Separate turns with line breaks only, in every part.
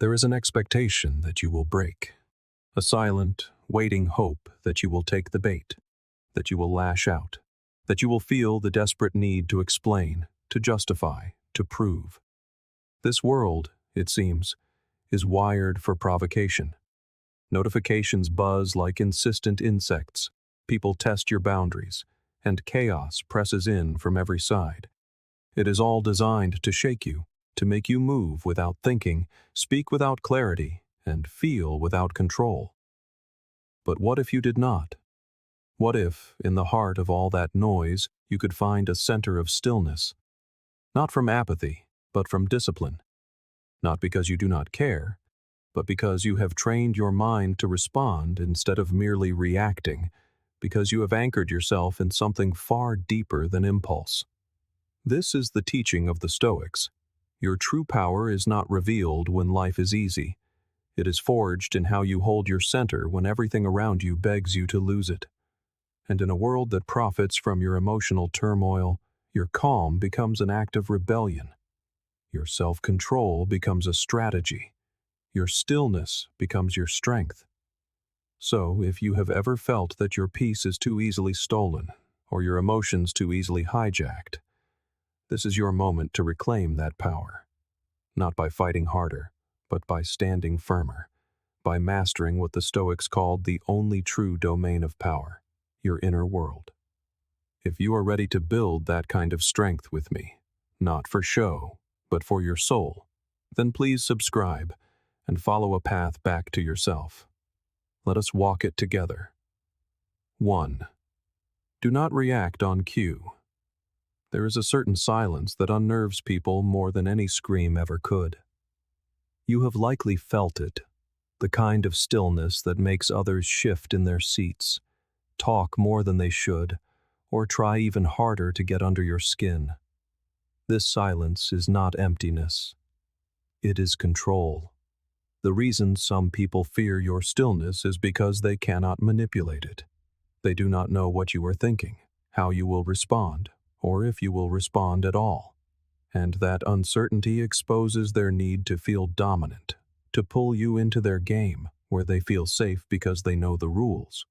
There is an expectation that you will break, a silent, waiting hope that you will take the bait, that you will lash out, that you will feel the desperate need to explain, to justify, to prove. This world, it seems, is wired for provocation. Notifications buzz like insistent insects, people test your boundaries, and chaos presses in from every side. It is all designed to shake you, to make you move without thinking, speak without clarity, and feel without control. But what if you did not? What if, in the heart of all that noise, you could find a center of stillness? Not from apathy, but from discipline. Not because you do not care, but because you have trained your mind to respond instead of merely reacting, because you have anchored yourself in something far deeper than impulse. This is the teaching of the Stoics. Your true power is not revealed when life is easy. It is forged in how you hold your center when everything around you begs you to lose it. And in a world that profits from your emotional turmoil, your calm becomes an act of rebellion. Your self-control becomes a strategy. Your stillness becomes your strength. So, if you have ever felt that your peace is too easily stolen, or your emotions too easily hijacked, this is your moment to reclaim that power. Not by fighting harder, but by standing firmer, by mastering what the Stoics called the only true domain of power, your inner world. If you are ready to build that kind of strength with me, not for show, but for your soul, then please subscribe and follow a path back to yourself. Let us walk it together. 1. Do not react on cue. There is a certain silence that unnerves people more than any scream ever could. You have likely felt it, the kind of stillness that makes others shift in their seats, talk more than they should, or try even harder to get under your skin. This silence is not emptiness. It is control. The reason some people fear your stillness is because they cannot manipulate it. They do not know what you are thinking, how you will respond, or if you will respond at all. And that uncertainty exposes their need to feel dominant, to pull you into their game where they feel safe because they know the rules.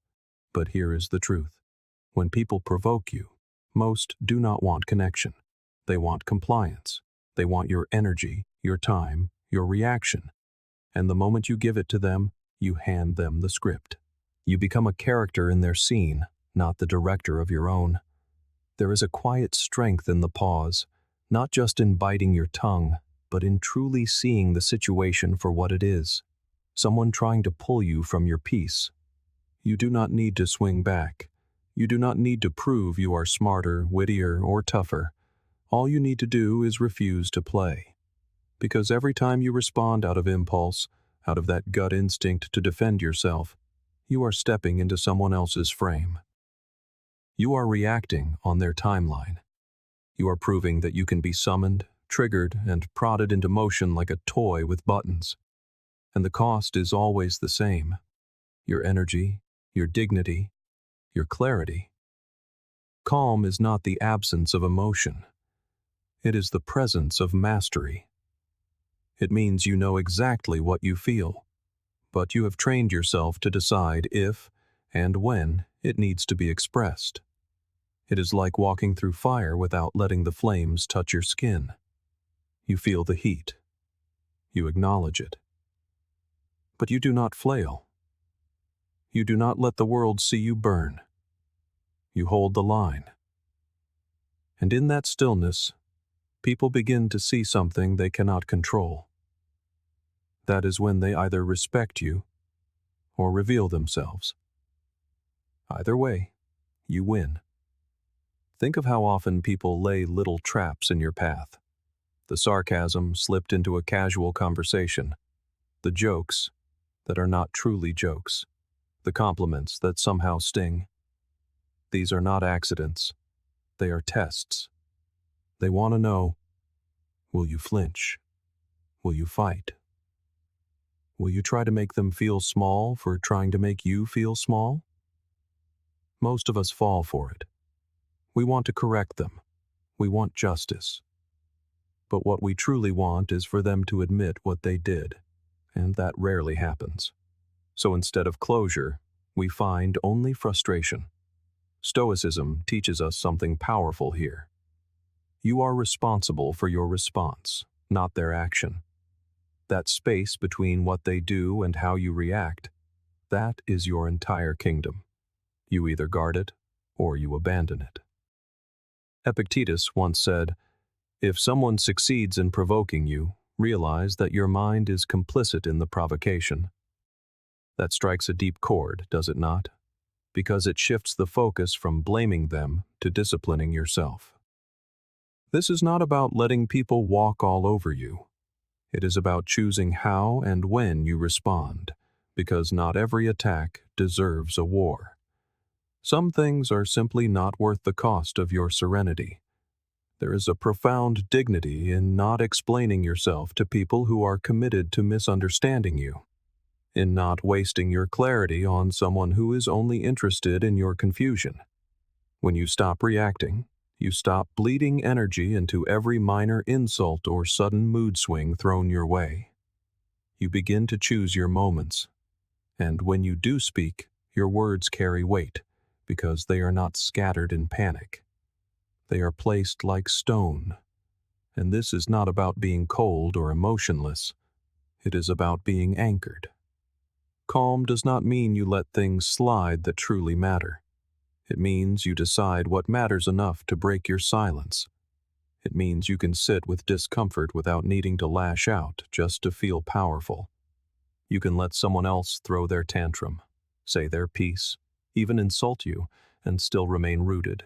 But here is the truth. When people provoke you, most do not want connection. They want compliance. They want your energy, your time, your reaction. And the moment you give it to them, you hand them the script. You become a character in their scene, not the director of your own. There is a quiet strength in the pause, not just in biting your tongue, but in truly seeing the situation for what it is. Someone trying to pull you from your peace. You do not need to swing back. You do not need to prove you are smarter, wittier, or tougher. All you need to do is refuse to play. Because every time you respond out of impulse, out of that gut instinct to defend yourself, you are stepping into someone else's frame. You are reacting on their timeline. You are proving that you can be summoned, triggered, and prodded into motion like a toy with buttons. And the cost is always the same. Your energy, your dignity, your clarity. Calm is not the absence of emotion. It is the presence of mastery. It means you know exactly what you feel, but you have trained yourself to decide if and when it needs to be expressed. It is like walking through fire without letting the flames touch your skin. You feel the heat. You acknowledge it. But you do not flail. You do not let the world see you burn. You hold the line. And in that stillness, people begin to see something they cannot control. That is when they either respect you or reveal themselves. Either way, you win. Think of how often people lay little traps in your path. The sarcasm slipped into a casual conversation. The jokes that are not truly jokes. The compliments that somehow sting. These are not accidents. They are tests. They want to know, will you flinch? Will you fight? Will you try to make them feel small for trying to make you feel small? Most of us fall for it. We want to correct them. We want justice. But what we truly want is for them to admit what they did, and that rarely happens. So instead of closure, we find only frustration. Stoicism teaches us something powerful here. You are responsible for your response, not their action. That space between what they do and how you react, that is your entire kingdom. You either guard it or you abandon it. Epictetus once said, "If someone succeeds in provoking you, realize that your mind is complicit in the provocation." That strikes a deep chord, does it not? Because it shifts the focus from blaming them to disciplining yourself. This is not about letting people walk all over you. It is about choosing how and when you respond, because not every attack deserves a war. Some things are simply not worth the cost of your serenity. There is a profound dignity in not explaining yourself to people who are committed to misunderstanding you, in not wasting your clarity on someone who is only interested in your confusion. When you stop reacting, you stop bleeding energy into every minor insult or sudden mood swing thrown your way. You begin to choose your moments, and when you do speak, your words carry weight, because they are not scattered in panic. They are placed like stone, and this is not about being cold or emotionless. It is about being anchored. Calm does not mean you let things slide that truly matter. It means you decide what matters enough to break your silence. It means you can sit with discomfort without needing to lash out just to feel powerful. You can let someone else throw their tantrum, say their piece, even insult you, and still remain rooted.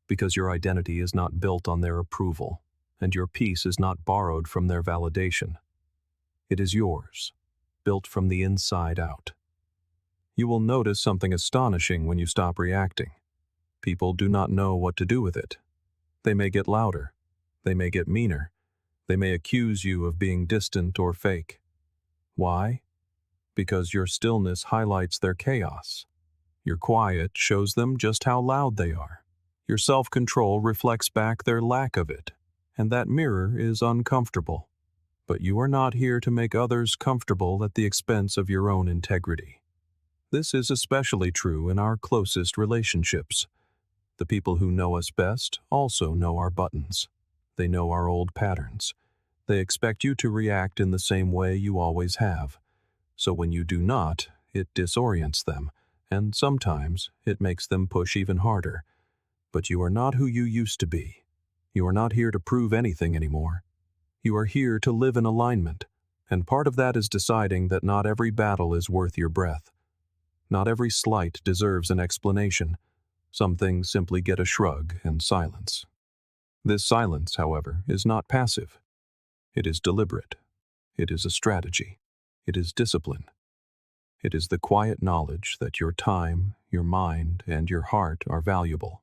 Because your identity is not built on their approval, and your peace is not borrowed from their validation. It is yours, built from the inside out. You will notice something astonishing when you stop reacting. People do not know what to do with it. They may get louder. They may get meaner. They may accuse you of being distant or fake. Why? Because your stillness highlights their chaos. Your quiet shows them just how loud they are. Your self-control reflects back their lack of it, and that mirror is uncomfortable. But you are not here to make others comfortable at the expense of your own integrity. This is especially true in our closest relationships. The people who know us best also know our buttons. They know our old patterns. They expect you to react in the same way you always have. So when you do not, it disorients them, and sometimes it makes them push even harder. But you are not who you used to be. You are not here to prove anything anymore. You are here to live in alignment, and part of that is deciding that not every battle is worth your breath. Not every slight deserves an explanation. Some things simply get a shrug and silence. This silence, however, is not passive. It is deliberate. It is a strategy. It is discipline. It is the quiet knowledge that your time, your mind, and your heart are valuable,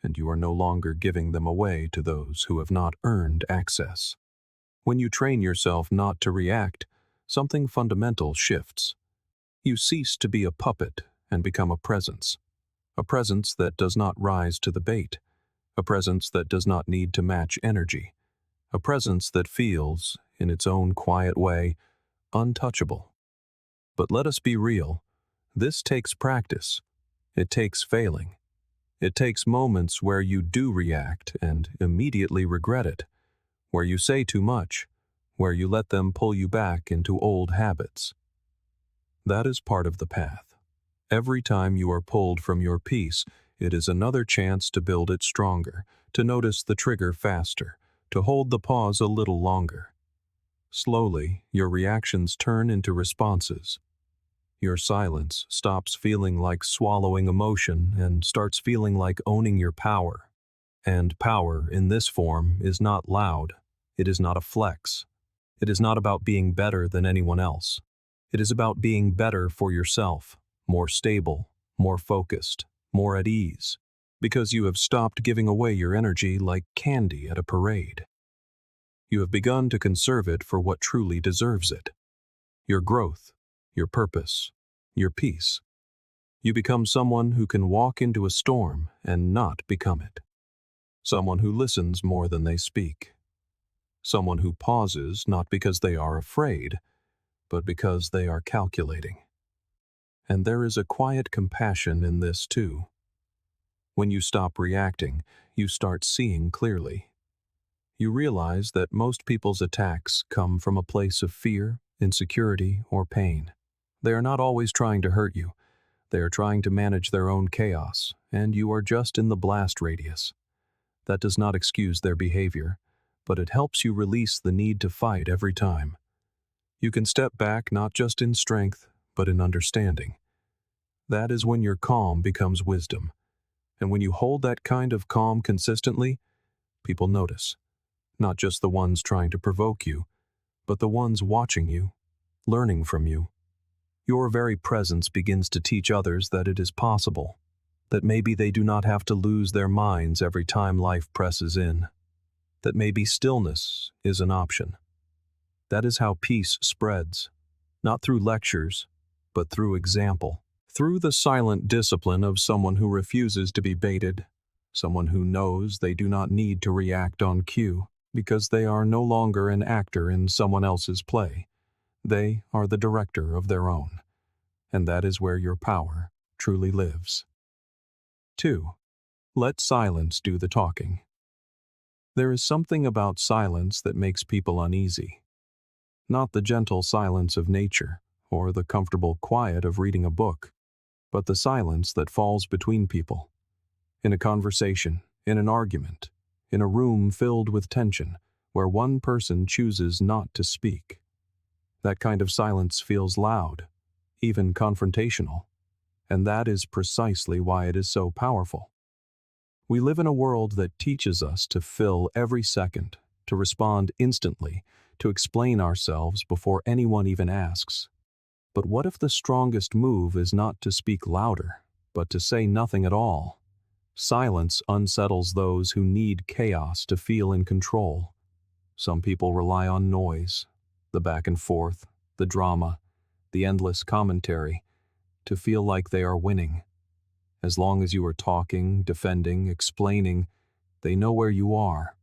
and you are no longer giving them away to those who have not earned access. When you train yourself not to react, something fundamental shifts. You cease to be a puppet and become a presence that does not rise to the bait, a presence that does not need to match energy, a presence that feels, in its own quiet way, untouchable. But let us be real, this takes practice. It takes failing. It takes moments where you do react and immediately regret it, where you say too much, where you let them pull you back into old habits. That is part of the path. Every time you are pulled from your peace, it is another chance to build it stronger, to notice the trigger faster, to hold the pause a little longer. Slowly, your reactions turn into responses. Your silence stops feeling like swallowing emotion and starts feeling like owning your power. And power, in this form, is not loud. It is not a flex. It is not about being better than anyone else. It is about being better for yourself, more stable, more focused, more at ease, because you have stopped giving away your energy like candy at a parade. You have begun to conserve it for what truly deserves it. Your growth, your purpose, your peace. You become someone who can walk into a storm and not become it. Someone who listens more than they speak. Someone who pauses not because they are afraid, but because they are calculating. And there is a quiet compassion in this too. When you stop reacting, you start seeing clearly. You realize that most people's attacks come from a place of fear, insecurity, or pain. They are not always trying to hurt you. They are trying to manage their own chaos, and you are just in the blast radius. That does not excuse their behavior, but it helps you release the need to fight every time. You can step back not just in strength, but in understanding. That is when your calm becomes wisdom. And when you hold that kind of calm consistently, people notice. Not just the ones trying to provoke you, but the ones watching you, learning from you. Your very presence begins to teach others that it is possible, that maybe they do not have to lose their minds every time life presses in, that maybe stillness is an option. That is how peace spreads, not through lectures, but through example. Through the silent discipline of someone who refuses to be baited, someone who knows they do not need to react on cue, because they are no longer an actor in someone else's play. They are the director of their own, and that is where your power truly lives. 2. Let silence do the talking. There is something about silence that makes people uneasy. Not the gentle silence of nature, or the comfortable quiet of reading a book, but the silence that falls between people. In a conversation, in an argument, in a room filled with tension, where one person chooses not to speak. That kind of silence feels loud, even confrontational, and that is precisely why it is so powerful. We live in a world that teaches us to fill every second, to respond instantly, to explain ourselves before anyone even asks. But what if the strongest move is not to speak louder, but to say nothing at all? Silence unsettles those who need chaos to feel in control. Some people rely on noise, the back and forth, the drama, the endless commentary, to feel like they are winning. As long as you are talking, defending, explaining, they know where you are.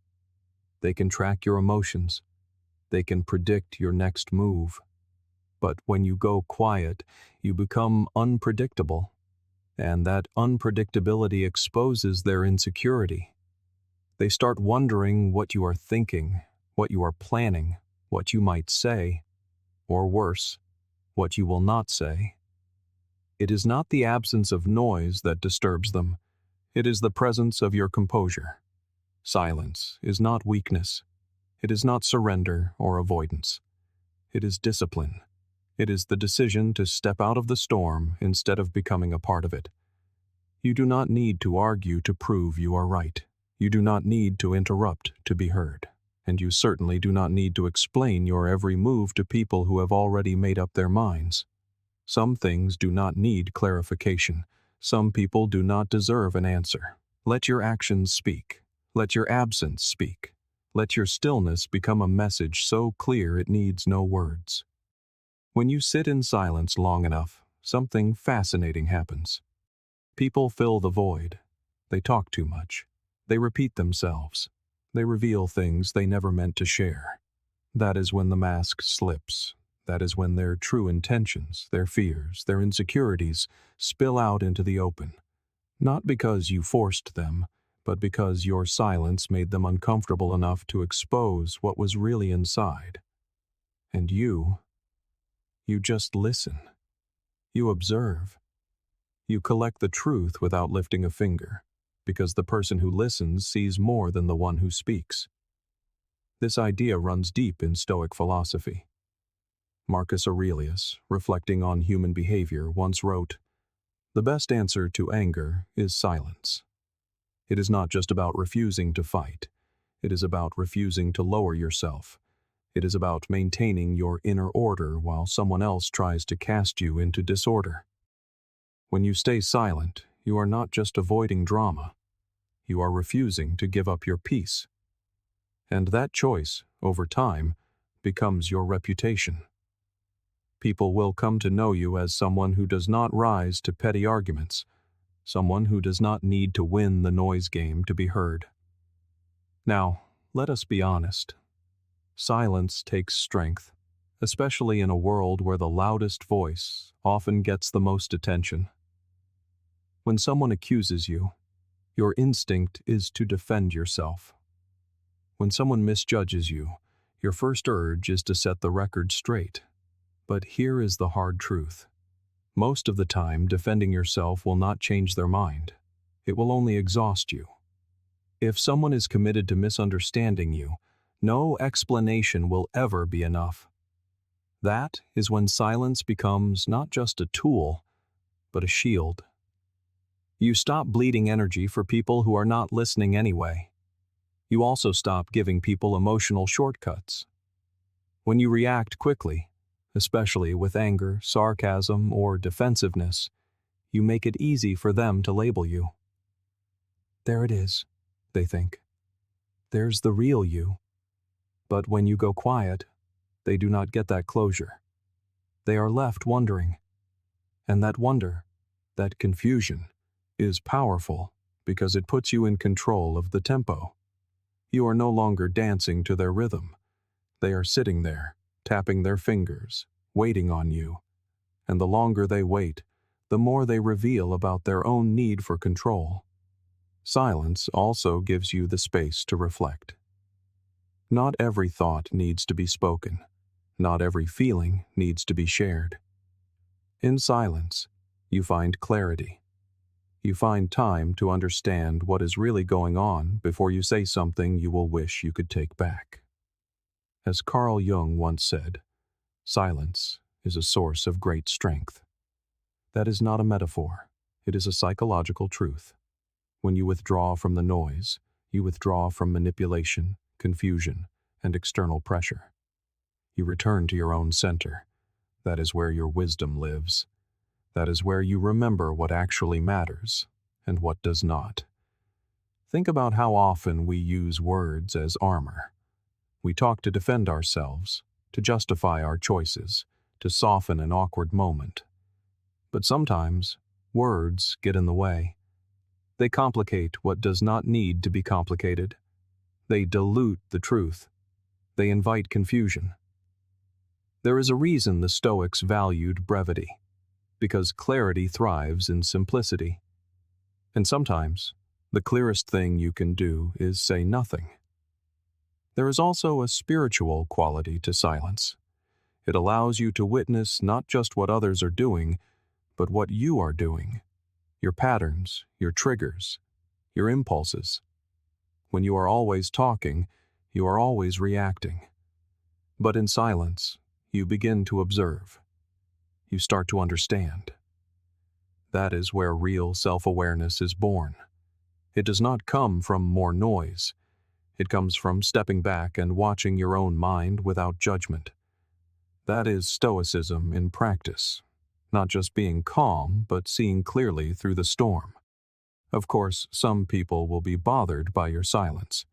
They can track your emotions. They can predict your next move. But when you go quiet, you become unpredictable, and that unpredictability exposes their insecurity. They start wondering what you are thinking, what you are planning, what you might say, or worse, what you will not say. It is not the absence of noise that disturbs them. It is the presence of your composure. Silence is not weakness. It is not surrender or avoidance. It is discipline. It is the decision to step out of the storm instead of becoming a part of it. You do not need to argue to prove you are right. You do not need to interrupt to be heard. And you certainly do not need to explain your every move to people who have already made up their minds. Some things do not need clarification. Some people do not deserve an answer. Let your actions speak. Let your absence speak. Let your stillness become a message so clear it needs no words. When you sit in silence long enough, something fascinating happens. People fill the void. They talk too much. They repeat themselves. They reveal things they never meant to share. That is when the mask slips. That is when their true intentions, their fears, their insecurities spill out into the open. Not because you forced them, but because your silence made them uncomfortable enough to expose what was really inside. And you just listen. You observe. You collect the truth without lifting a finger, because the person who listens sees more than the one who speaks. This idea runs deep in Stoic philosophy. Marcus Aurelius, reflecting on human behavior, once wrote, "The best answer to anger is silence." It is not just about refusing to fight. It is about refusing to lower yourself. It is about maintaining your inner order while someone else tries to cast you into disorder. When you stay silent, you are not just avoiding drama. You are refusing to give up your peace. And that choice, over time, becomes your reputation. People will come to know you as someone who does not rise to petty arguments, someone who does not need to win the noise game to be heard. Now, let us be honest. Silence takes strength, especially in a world where the loudest voice often gets the most attention. When someone accuses you, your instinct is to defend yourself. When someone misjudges you, your first urge is to set the record straight. But here is the hard truth. Most of the time, defending yourself will not change their mind. It will only exhaust you. If someone is committed to misunderstanding you, no explanation will ever be enough. That is when silence becomes not just a tool, but a shield. You stop bleeding energy for people who are not listening anyway. You also stop giving people emotional shortcuts. When you react quickly, especially with anger, sarcasm, or defensiveness, you make it easy for them to label you. There it is, they think. There's the real you. But when you go quiet, they do not get that closure. They are left wondering. And that wonder, that confusion, is powerful because it puts you in control of the tempo. You are no longer dancing to their rhythm. They are sitting there, tapping their fingers, waiting on you. And the longer they wait, the more they reveal about their own need for control. Silence also gives you the space to reflect. Not every thought needs to be spoken. Not every feeling needs to be shared. In silence, you find clarity. You find time to understand what is really going on before you say something you will wish you could take back. As Carl Jung once said, silence is a source of great strength. That is not a metaphor. It is a psychological truth. When you withdraw from the noise, you withdraw from manipulation, confusion, and external pressure. You return to your own center. That is where your wisdom lives. That is where you remember what actually matters and what does not. Think about how often we use words as armor. We talk to defend ourselves, to justify our choices, to soften an awkward moment. But sometimes, words get in the way. They complicate what does not need to be complicated. They dilute the truth. They invite confusion. There is a reason the Stoics valued brevity, because clarity thrives in simplicity. And sometimes, the clearest thing you can do is say nothing. There is also a spiritual quality to silence. It allows you to witness not just what others are doing, but what you are doing, your patterns, your triggers, your impulses. When you are always talking, you are always reacting. But in silence, you begin to observe. You start to understand. That is where real self-awareness is born. It does not come from more noise. It comes from stepping back and watching your own mind without judgment. That is Stoicism in practice. Not just being calm, but seeing clearly through the storm. Of course, some people will be bothered by your silence.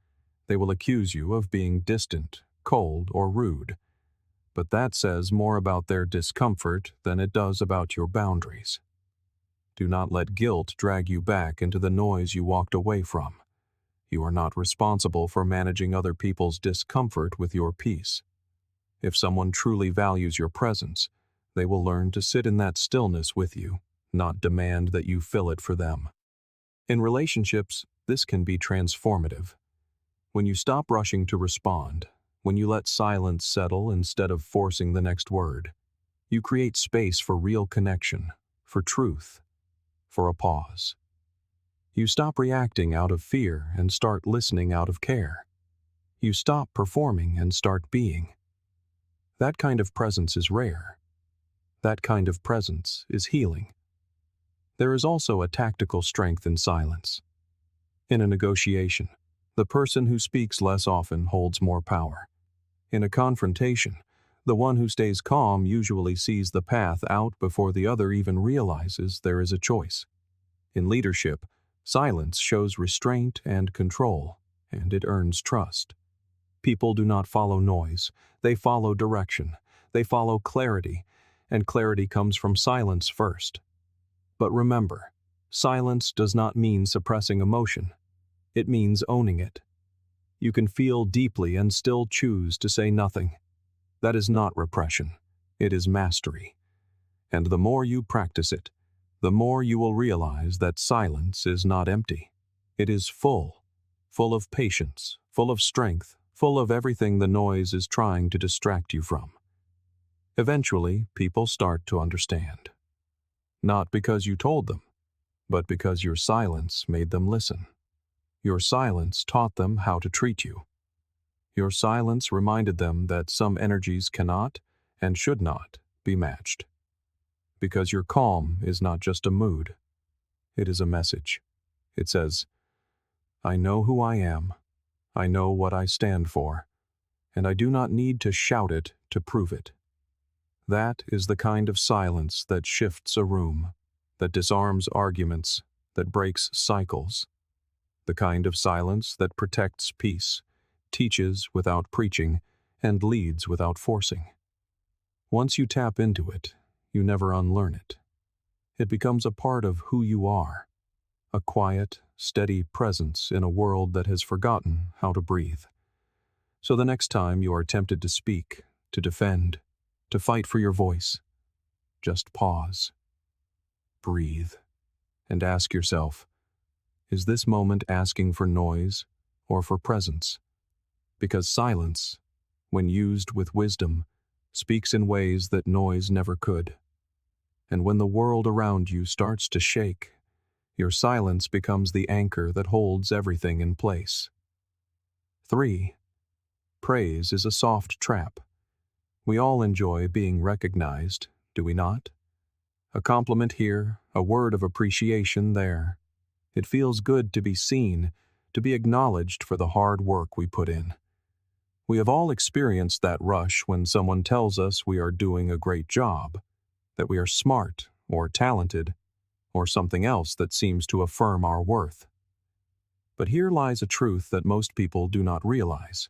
They will accuse you of being distant, cold, or rude. But that says more about their discomfort than it does about your boundaries. Do not let guilt drag you back into the noise you walked away from. You are not responsible for managing other people's discomfort with your peace. If someone truly values your presence, they will learn to sit in that stillness with you, not demand that you fill it for them. In relationships, this can be transformative. When you stop rushing to respond, when you let silence settle instead of forcing the next word, you create space for real connection, for truth, for a pause. You stop reacting out of fear and start listening out of care. You stop performing and start being. That kind of presence is rare. That kind of presence is healing. There is also a tactical strength in silence. In a negotiation, the person who speaks less often holds more power. In a confrontation, the one who stays calm usually sees the path out before the other even realizes there is a choice. In leadership, silence shows restraint and control, and it earns trust. People do not follow noise, they follow direction, they follow clarity, and clarity comes from silence first. But remember, silence does not mean suppressing emotion. It means owning it. You can feel deeply and still choose to say nothing. That is not repression. It is mastery. And the more you practice it, the more you will realize that silence is not empty. It is full of patience, full of strength, full of everything the noise is trying to distract you from. Eventually, people start to understand. Not because you told them, but because your silence made them listen. Your silence taught them how to treat you. Your silence reminded them that some energies cannot and should not be matched. Because your calm is not just a mood. It is a message. It says, I know who I am. I know what I stand for. And I do not need to shout it to prove it. That is the kind of silence that shifts a room, that disarms arguments, that breaks cycles. The kind of silence that protects peace, teaches without preaching, and leads without forcing. Once you tap into it, you never unlearn it. It becomes a part of who you are, a quiet, steady presence in a world that has forgotten how to breathe. So the next time you are tempted to speak, to defend, to fight for your voice, just pause, breathe, and ask yourself, is this moment asking for noise or for presence? Because silence, when used with wisdom, speaks in ways that noise never could. And when the world around you starts to shake, your silence becomes the anchor that holds everything in place. 3. Praise is a soft trap. We all enjoy being recognized, do we not? A compliment here, a word of appreciation there. It feels good to be seen, to be acknowledged for the hard work we put in. We have all experienced that rush when someone tells us we are doing a great job, that we are smart or talented, or something else that seems to affirm our worth. But here lies a truth that most people do not realize.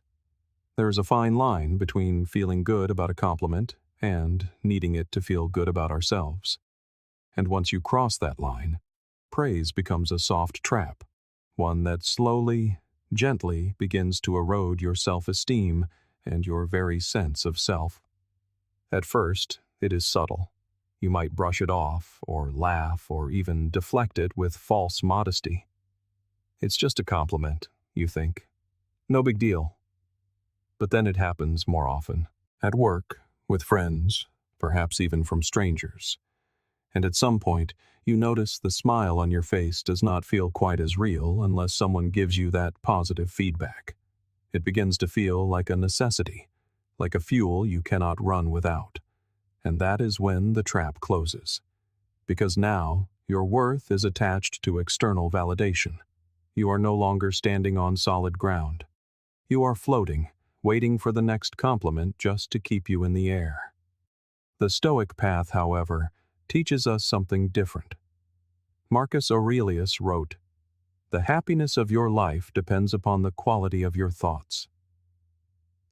There is a fine line between feeling good about a compliment and needing it to feel good about ourselves. And once you cross that line, praise becomes a soft trap, one that slowly, gently begins to erode your self-esteem and your very sense of self. At first, it is subtle. You might brush it off, or laugh, or even deflect it with false modesty. It's just a compliment, you think. No big deal. But then it happens more often. At work, with friends, perhaps even from strangers. And at some point, you notice the smile on your face does not feel quite as real unless someone gives you that positive feedback. It begins to feel like a necessity, like a fuel you cannot run without. And that is when the trap closes. Because now, your worth is attached to external validation. You are no longer standing on solid ground. You are floating, waiting for the next compliment just to keep you in the air. The Stoic path, however, teaches us something different. Marcus Aurelius wrote, "The happiness of your life depends upon the quality of your thoughts."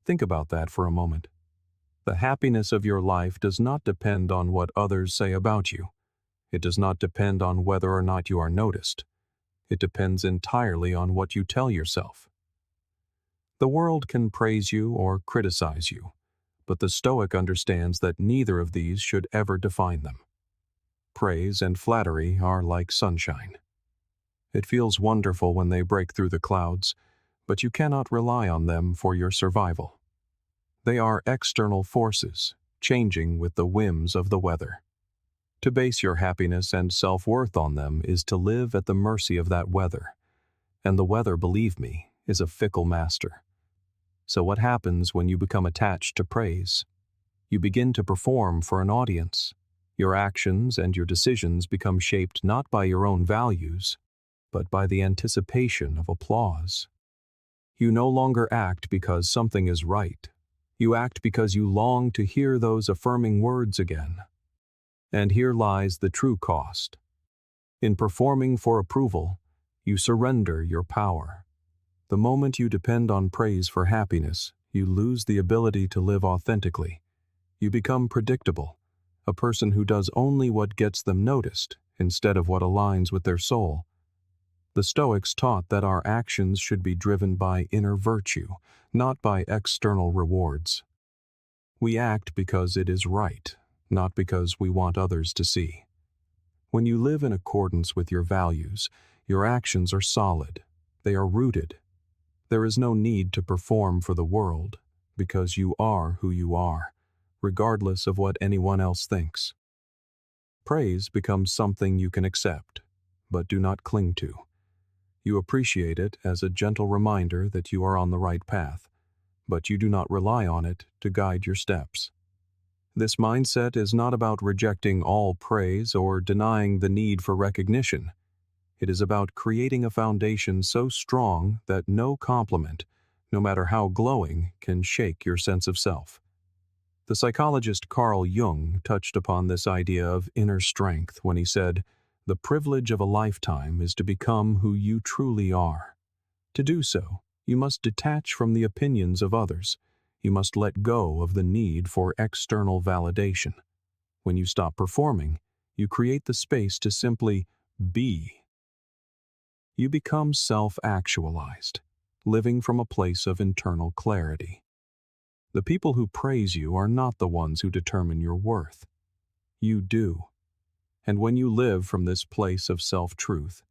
Think about that for a moment. The happiness of your life does not depend on what others say about you. It does not depend on whether or not you are noticed. It depends entirely on what you tell yourself. The world can praise you or criticize you, but the Stoic understands that neither of these should ever define them. Praise and flattery are like sunshine. It feels wonderful when they break through the clouds, but you cannot rely on them for your survival. They are external forces, changing with the whims of the weather. To base your happiness and self-worth on them is to live at the mercy of that weather. And the weather, believe me, is a fickle master. So what happens when you become attached to praise? You begin to perform for an audience. Your actions and your decisions become shaped not by your own values, but by the anticipation of applause. You no longer act because something is right. You act because you long to hear those affirming words again. And here lies the true cost. In performing for approval, you surrender your power. The moment you depend on praise for happiness, you lose the ability to live authentically. You become predictable, a person who does only what gets them noticed instead of what aligns with their soul. The Stoics taught that our actions should be driven by inner virtue, not by external rewards. We act because it is right, not because we want others to see. When you live in accordance with your values, your actions are solid. They are rooted. There is no need to perform for the world, because you are who you are, regardless of what anyone else thinks. Praise becomes something you can accept, but do not cling to. You appreciate it as a gentle reminder that you are on the right path, but you do not rely on it to guide your steps. This mindset is not about rejecting all praise or denying the need for recognition. It is about creating a foundation so strong that no compliment, no matter how glowing, can shake your sense of self. The psychologist Carl Jung touched upon this idea of inner strength when he said, "The privilege of a lifetime is to become who you truly are. To do so, you must detach from the opinions of others. You must let go of the need for external validation. When you stop performing, you create the space to simply be. You become self-actualized, living from a place of internal clarity. The people who praise you are not the ones who determine your worth. You do. And when you live from this place of self-truth,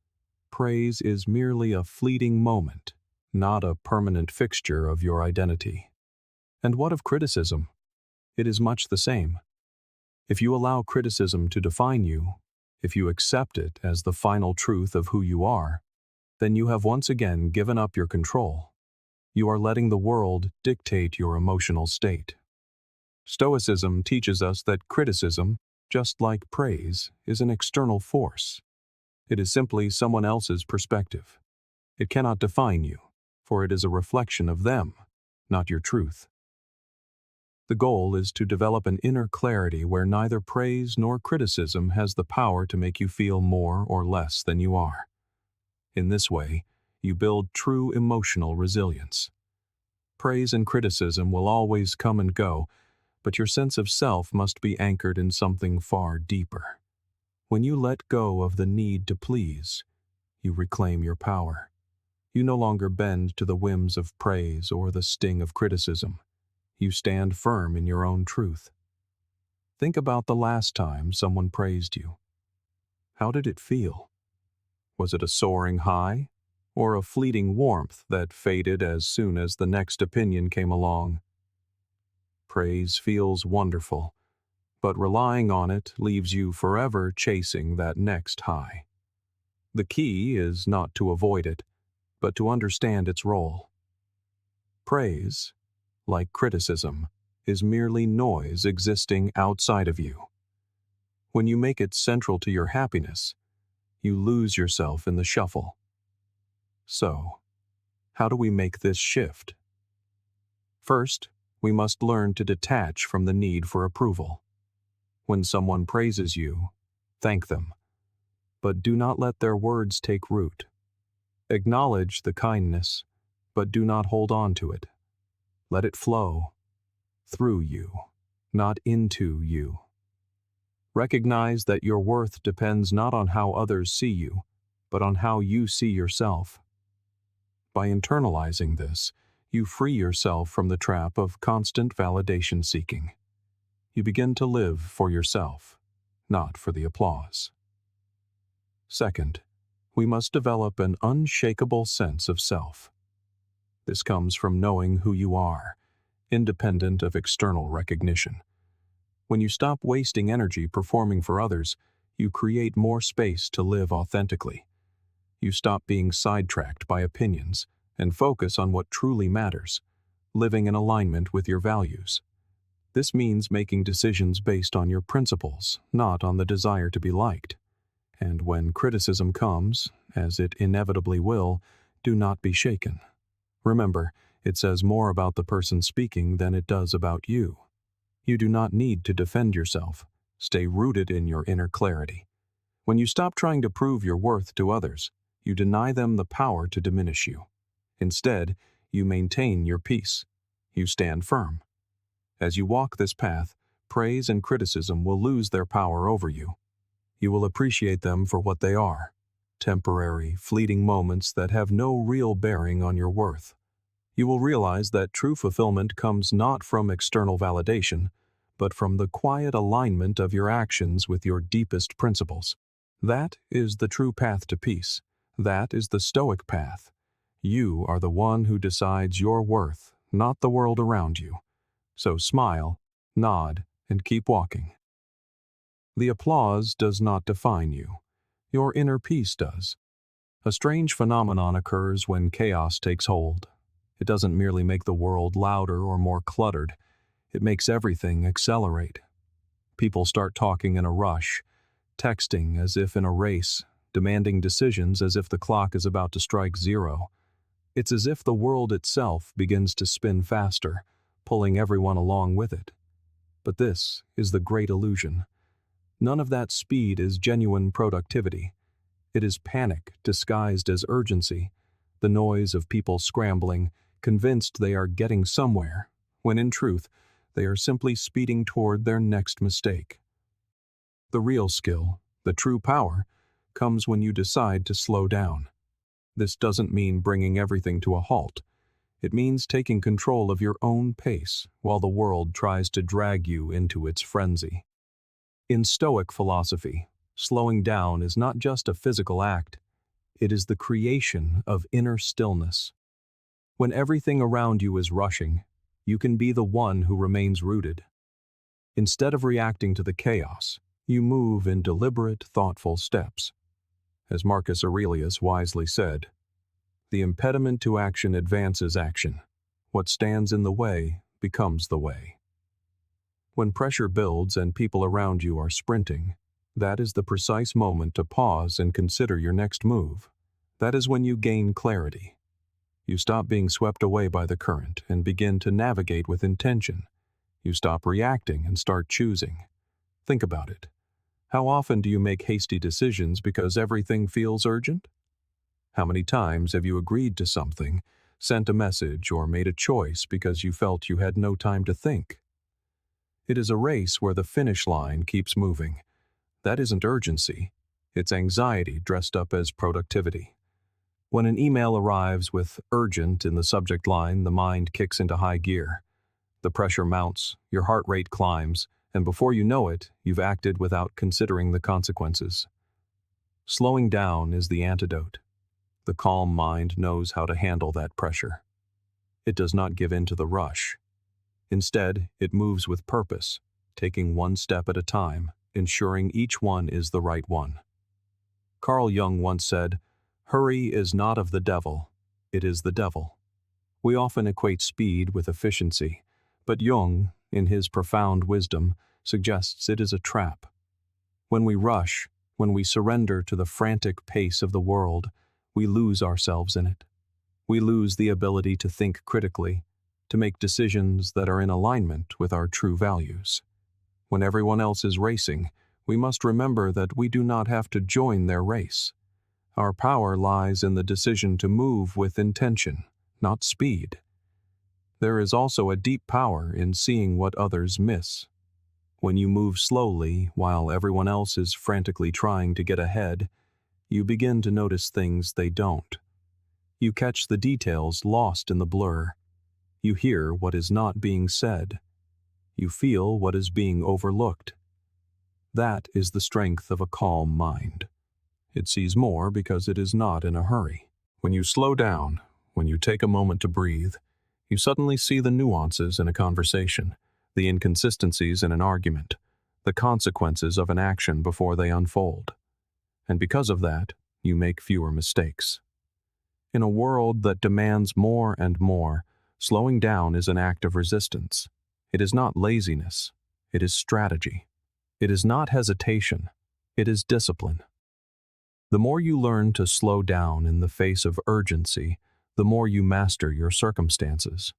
praise is merely a fleeting moment, not a permanent fixture of your identity. And what of criticism? It is much the same. If you allow criticism to define you, if you accept it as the final truth of who you are, then you have once again given up your control. You are letting the world dictate your emotional state. Stoicism teaches us that criticism, just like praise, is an external force. It is simply someone else's perspective. It cannot define you, for it is a reflection of them, not your truth. The goal is to develop an inner clarity where neither praise nor criticism has the power to make you feel more or less than you are. In this way, you build true emotional resilience. Praise and criticism will always come and go, but your sense of self must be anchored in something far deeper. When you let go of the need to please, you reclaim your power. You no longer bend to the whims of praise or the sting of criticism. You stand firm in your own truth. Think about the last time someone praised you. How did it feel? Was it a soaring high, or a fleeting warmth that faded as soon as the next opinion came along? Praise feels wonderful, but relying on it leaves you forever chasing that next high. The key is not to avoid it, but to understand its role. Praise, like criticism, is merely noise existing outside of you. When you make it central to your happiness, you lose yourself in the shuffle. So, how do we make this shift? First, we must learn to detach from the need for approval. When someone praises you, thank them, but do not let their words take root. Acknowledge the kindness, but do not hold on to it. Let it flow through you, not into you. Recognize that your worth depends not on how others see you, but on how you see yourself. By internalizing this, you free yourself from the trap of constant validation seeking. You begin to live for yourself, not for the applause. Second, we must develop an unshakable sense of self. This comes from knowing who you are, independent of external recognition. When you stop wasting energy performing for others, you create more space to live authentically. You stop being sidetracked by opinions and focus on what truly matters, living in alignment with your values. This means making decisions based on your principles, not on the desire to be liked. And when criticism comes, as it inevitably will, do not be shaken. Remember, it says more about the person speaking than it does about you. You do not need to defend yourself. Stay rooted in your inner clarity. When you stop trying to prove your worth to others, you deny them the power to diminish you. Instead, you maintain your peace. You stand firm. As you walk this path, praise and criticism will lose their power over you. You will appreciate them for what they are, temporary, fleeting moments that have no real bearing on your worth. You will realize that true fulfillment comes not from external validation, but from the quiet alignment of your actions with your deepest principles. That is the true path to peace. That is the Stoic path. You are the one who decides your worth, not the world around you. So smile, nod, and keep walking. The applause does not define you. Your inner peace does. A strange phenomenon occurs when chaos takes hold. It doesn't merely make the world louder or more cluttered. It makes everything accelerate. People start talking in a rush, texting as if in a race, demanding decisions as if the clock is about to strike zero. It's as if the world itself begins to spin faster, pulling everyone along with it. But this is the great illusion. None of that speed is genuine productivity. It is panic disguised as urgency, the noise of people scrambling, convinced they are getting somewhere, when in truth, they are simply speeding toward their next mistake. The real skill, the true power, comes when you decide to slow down. This doesn't mean bringing everything to a halt. It means taking control of your own pace while the world tries to drag you into its frenzy. In Stoic philosophy, slowing down is not just a physical act. It is the creation of inner stillness. When everything around you is rushing, you can be the one who remains rooted. Instead of reacting to the chaos, you move in deliberate, thoughtful steps. As Marcus Aurelius wisely said, "The impediment to action advances action. What stands in the way becomes the way." When pressure builds and people around you are sprinting, that is the precise moment to pause and consider your next move. That is when you gain clarity. You stop being swept away by the current and begin to navigate with intention. You stop reacting and start choosing. Think about it. How often do you make hasty decisions because everything feels urgent? How many times have you agreed to something, sent a message, or made a choice because you felt you had no time to think? It is a race where the finish line keeps moving. That isn't urgency. It's anxiety dressed up as productivity. When an email arrives with urgent in the subject line, the mind kicks into high gear. The pressure mounts, your heart rate climbs, and before you know it, you've acted without considering the consequences. Slowing down is the antidote. The calm mind knows how to handle that pressure. It does not give in to the rush. Instead, it moves with purpose, taking one step at a time, ensuring each one is the right one. Carl Jung once said, "Hurry is not of the devil, it is the devil." We often equate speed with efficiency, but Jung, in his profound wisdom, suggests it is a trap. When we rush, when we surrender to the frantic pace of the world, we lose ourselves in it. We lose the ability to think critically, to make decisions that are in alignment with our true values. When everyone else is racing, we must remember that we do not have to join their race. Our power lies in the decision to move with intention, not speed. There is also a deep power in seeing what others miss. When you move slowly while everyone else is frantically trying to get ahead, you begin to notice things they don't. You catch the details lost in the blur. You hear what is not being said. You feel what is being overlooked. That is the strength of a calm mind. It sees more because it is not in a hurry. When you slow down, when you take a moment to breathe, you suddenly see the nuances in a conversation, the inconsistencies in an argument, the consequences of an action before they unfold. And because of that, you make fewer mistakes. In a world that demands more and more, slowing down is an act of resistance. It is not laziness. It is strategy. It is not hesitation. It is discipline. The more you learn to slow down in the face of urgency, the more you master your circumstances.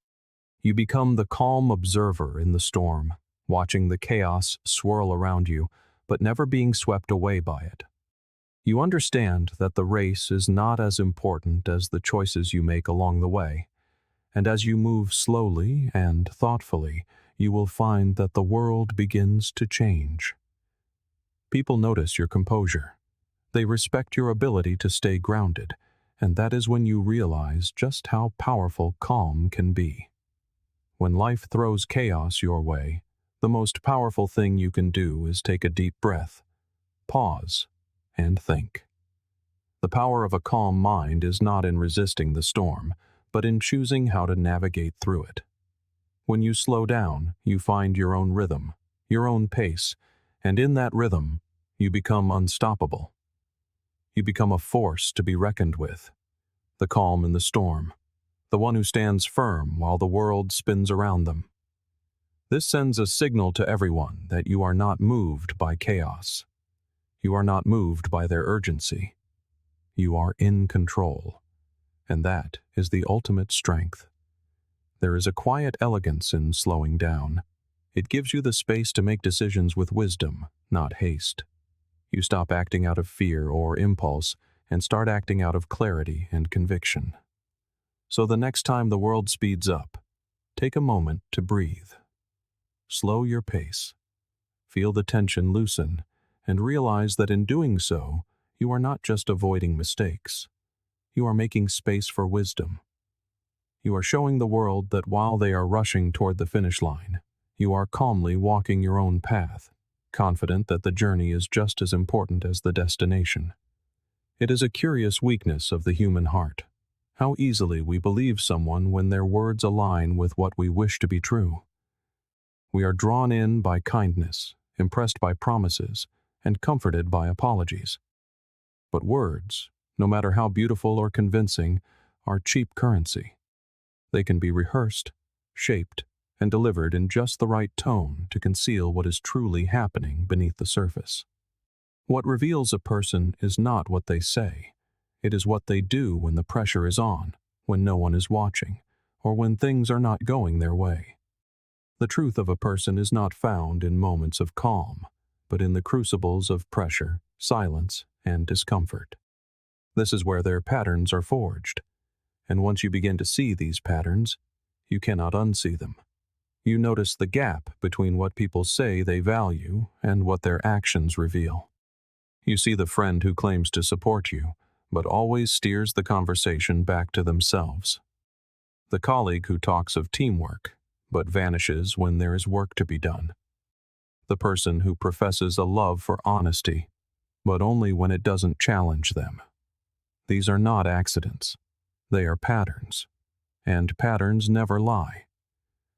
You become the calm observer in the storm, watching the chaos swirl around you, but never being swept away by it. You understand that the race is not as important as the choices you make along the way. And as you move slowly and thoughtfully, you will find that the world begins to change. People notice your composure. They respect your ability to stay grounded, and that is when you realize just how powerful calm can be. When life throws chaos your way, the most powerful thing you can do is take a deep breath, pause, and think. The power of a calm mind is not in resisting the storm, but in choosing how to navigate through it. When you slow down, you find your own rhythm, your own pace, and in that rhythm, you become unstoppable. You become a force to be reckoned with, the calm in the storm, the one who stands firm while the world spins around them. This sends a signal to everyone that you are not moved by chaos. You are not moved by their urgency. You are in control, and that is the ultimate strength. There is a quiet elegance in slowing down. It gives you the space to make decisions with wisdom, not haste. You stop acting out of fear or impulse and start acting out of clarity and conviction. So the next time the world speeds up, take a moment to breathe. Slow your pace. Feel the tension loosen, and realize that in doing so, you are not just avoiding mistakes. You are making space for wisdom. You are showing the world that while they are rushing toward the finish line, you are calmly walking your own path, confident that the journey is just as important as the destination. It is a curious weakness of the human heart, how easily we believe someone when their words align with what we wish to be true. We are drawn in by kindness, impressed by promises, and comforted by apologies. But words, no matter how beautiful or convincing, are cheap currency. They can be rehearsed, shaped, and delivered in just the right tone to conceal what is truly happening beneath the surface. What reveals a person is not what they say. It is what they do when the pressure is on, when no one is watching, or when things are not going their way. The truth of a person is not found in moments of calm, but in the crucibles of pressure, silence, and discomfort. This is where their patterns are forged, and once you begin to see these patterns, you cannot unsee them. You notice the gap between what people say they value and what their actions reveal. You see the friend who claims to support you, but always steers the conversation back to themselves. The colleague who talks of teamwork, but vanishes when there is work to be done. The person who professes a love for honesty, but only when it doesn't challenge them. These are not accidents. They are patterns, and patterns never lie.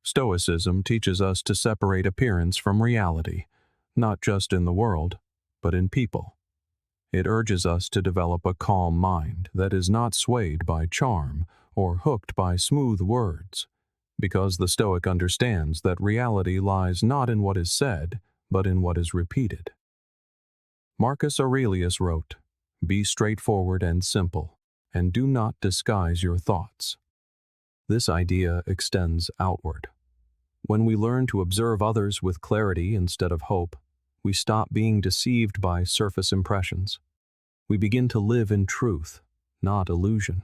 Stoicism teaches us to separate appearance from reality, not just in the world, but in people. It urges us to develop a calm mind that is not swayed by charm or hooked by smooth words, because the Stoic understands that reality lies not in what is said, but in what is repeated. Marcus Aurelius wrote, "Be straightforward and simple, and do not disguise your thoughts." This idea extends outward. When we learn to observe others with clarity instead of hope, we stop being deceived by surface impressions. We begin to live in truth, not illusion.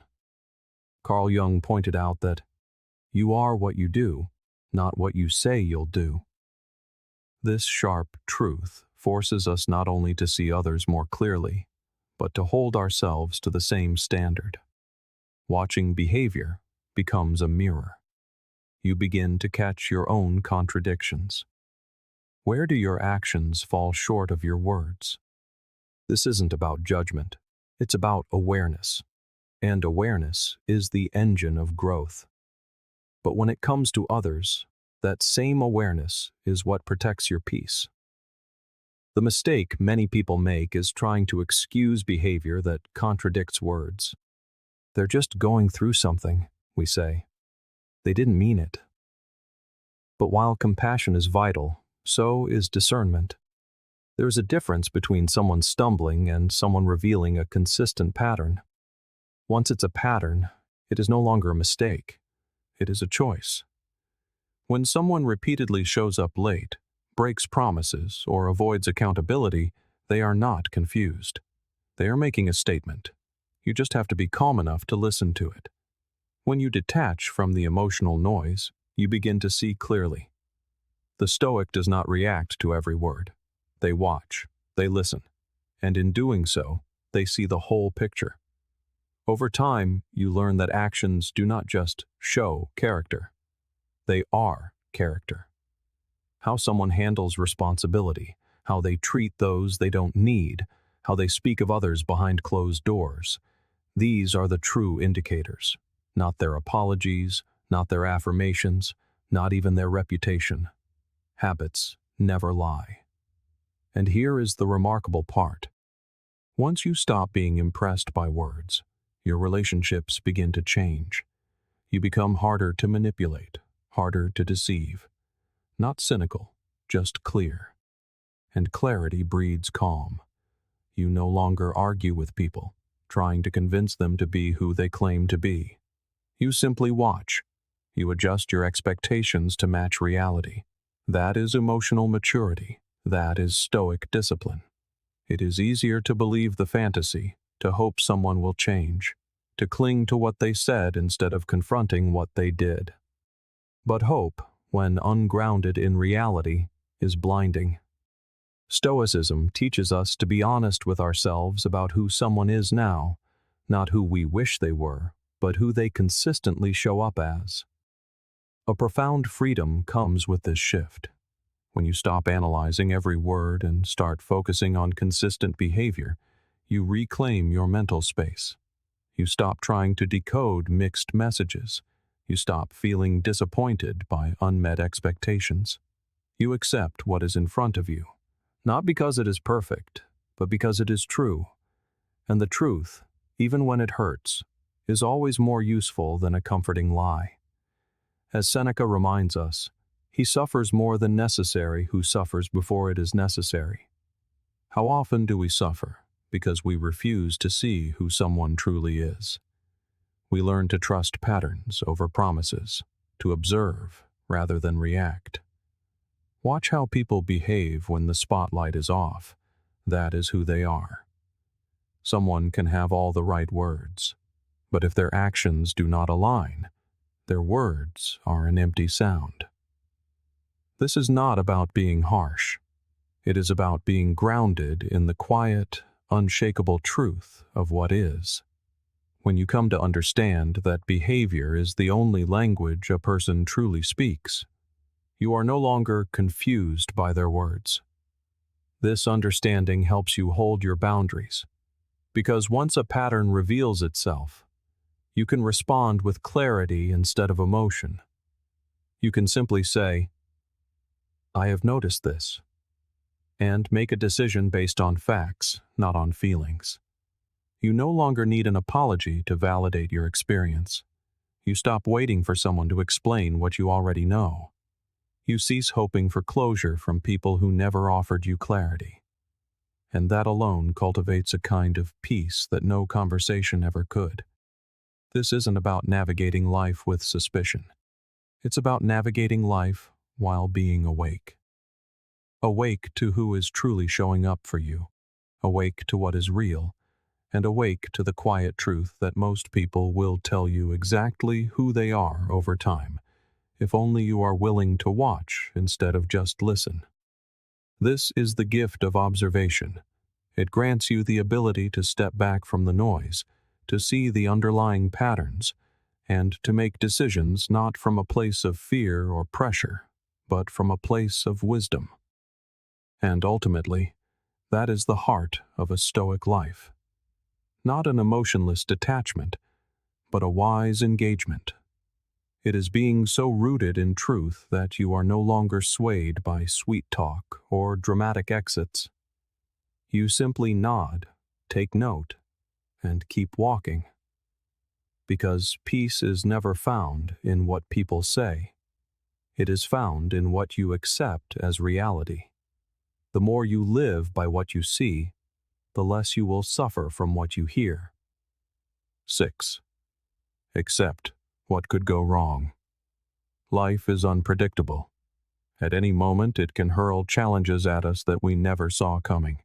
Carl Jung pointed out that you are what you do, not what you say you'll do. This sharp truth forces us not only to see others more clearly, but to hold ourselves to the same standard. Watching behavior becomes a mirror. You begin to catch your own contradictions. Where do your actions fall short of your words? This isn't about judgment. It's about awareness. And awareness is the engine of growth. But when it comes to others, that same awareness is what protects your peace. The mistake many people make is trying to excuse behavior that contradicts words. They're just going through something, we say. They didn't mean it. But while compassion is vital, so is discernment. There is a difference between someone stumbling and someone revealing a consistent pattern. Once it's a pattern, it is no longer a mistake. It is a choice. When someone repeatedly shows up late, breaks promises, or avoids accountability, they are not confused. They are making a statement. You just have to be calm enough to listen to it. When you detach from the emotional noise, you begin to see clearly. The Stoic does not react to every word. They watch, they listen, and in doing so, they see the whole picture. Over time, you learn that actions do not just show character. They are character. How someone handles responsibility, how they treat those they don't need, how they speak of others behind closed doors. These are the true indicators, not their apologies, not their affirmations, not even their reputation. Habits never lie. And here is the remarkable part. Once you stop being impressed by words, your relationships begin to change. You become harder to manipulate, harder to deceive. Not cynical, just clear. And clarity breeds calm. You no longer argue with people, trying to convince them to be who they claim to be. You simply watch. You adjust your expectations to match reality. That is emotional maturity. That is Stoic discipline. It is easier to believe the fantasy, to hope someone will change, to cling to what they said instead of confronting what they did. But hope, when ungrounded in reality, is blinding. Stoicism teaches us to be honest with ourselves about who someone is now, not who we wish they were, but who they consistently show up as. A profound freedom comes with this shift. When you stop analyzing every word and start focusing on consistent behavior, you reclaim your mental space. You stop trying to decode mixed messages. You stop feeling disappointed by unmet expectations. You accept what is in front of you, not because it is perfect, but because it is true. And the truth, even when it hurts, is always more useful than a comforting lie. As Seneca reminds us, he suffers more than necessary who suffers before it is necessary. How often do we suffer because we refuse to see who someone truly is? We learn to trust patterns over promises, to observe rather than react. Watch how people behave when the spotlight is off. That is who they are. Someone can have all the right words, but if their actions do not align, their words are an empty sound. This is not about being harsh. It is about being grounded in the quiet, unshakable truth of what is. When you come to understand that behavior is the only language a person truly speaks, you are no longer confused by their words. This understanding helps you hold your boundaries, because once a pattern reveals itself, you can respond with clarity instead of emotion. You can simply say, "I have noticed this," and make a decision based on facts, not on feelings. You no longer need an apology to validate your experience. You stop waiting for someone to explain what you already know. You cease hoping for closure from people who never offered you clarity. And that alone cultivates a kind of peace that no conversation ever could. This isn't about navigating life with suspicion. It's about navigating life while being awake. Awake to who is truly showing up for you. Awake to what is real. And awake to the quiet truth that most people will tell you exactly who they are over time, if only you are willing to watch instead of just listen. This is the gift of observation. It grants you the ability to step back from the noise, to see the underlying patterns, and to make decisions not from a place of fear or pressure, but from a place of wisdom. And ultimately, that is the heart of a Stoic life. Not an emotionless detachment, but a wise engagement. It is being so rooted in truth that you are no longer swayed by sweet talk or dramatic exits. You simply nod, take note, and keep walking. Because peace is never found in what people say. It is found in what you accept as reality. The more you live by what you see, the less you will suffer from what you hear. 6. Accept what could go wrong. Life is unpredictable. At any moment, it can hurl challenges at us that we never saw coming.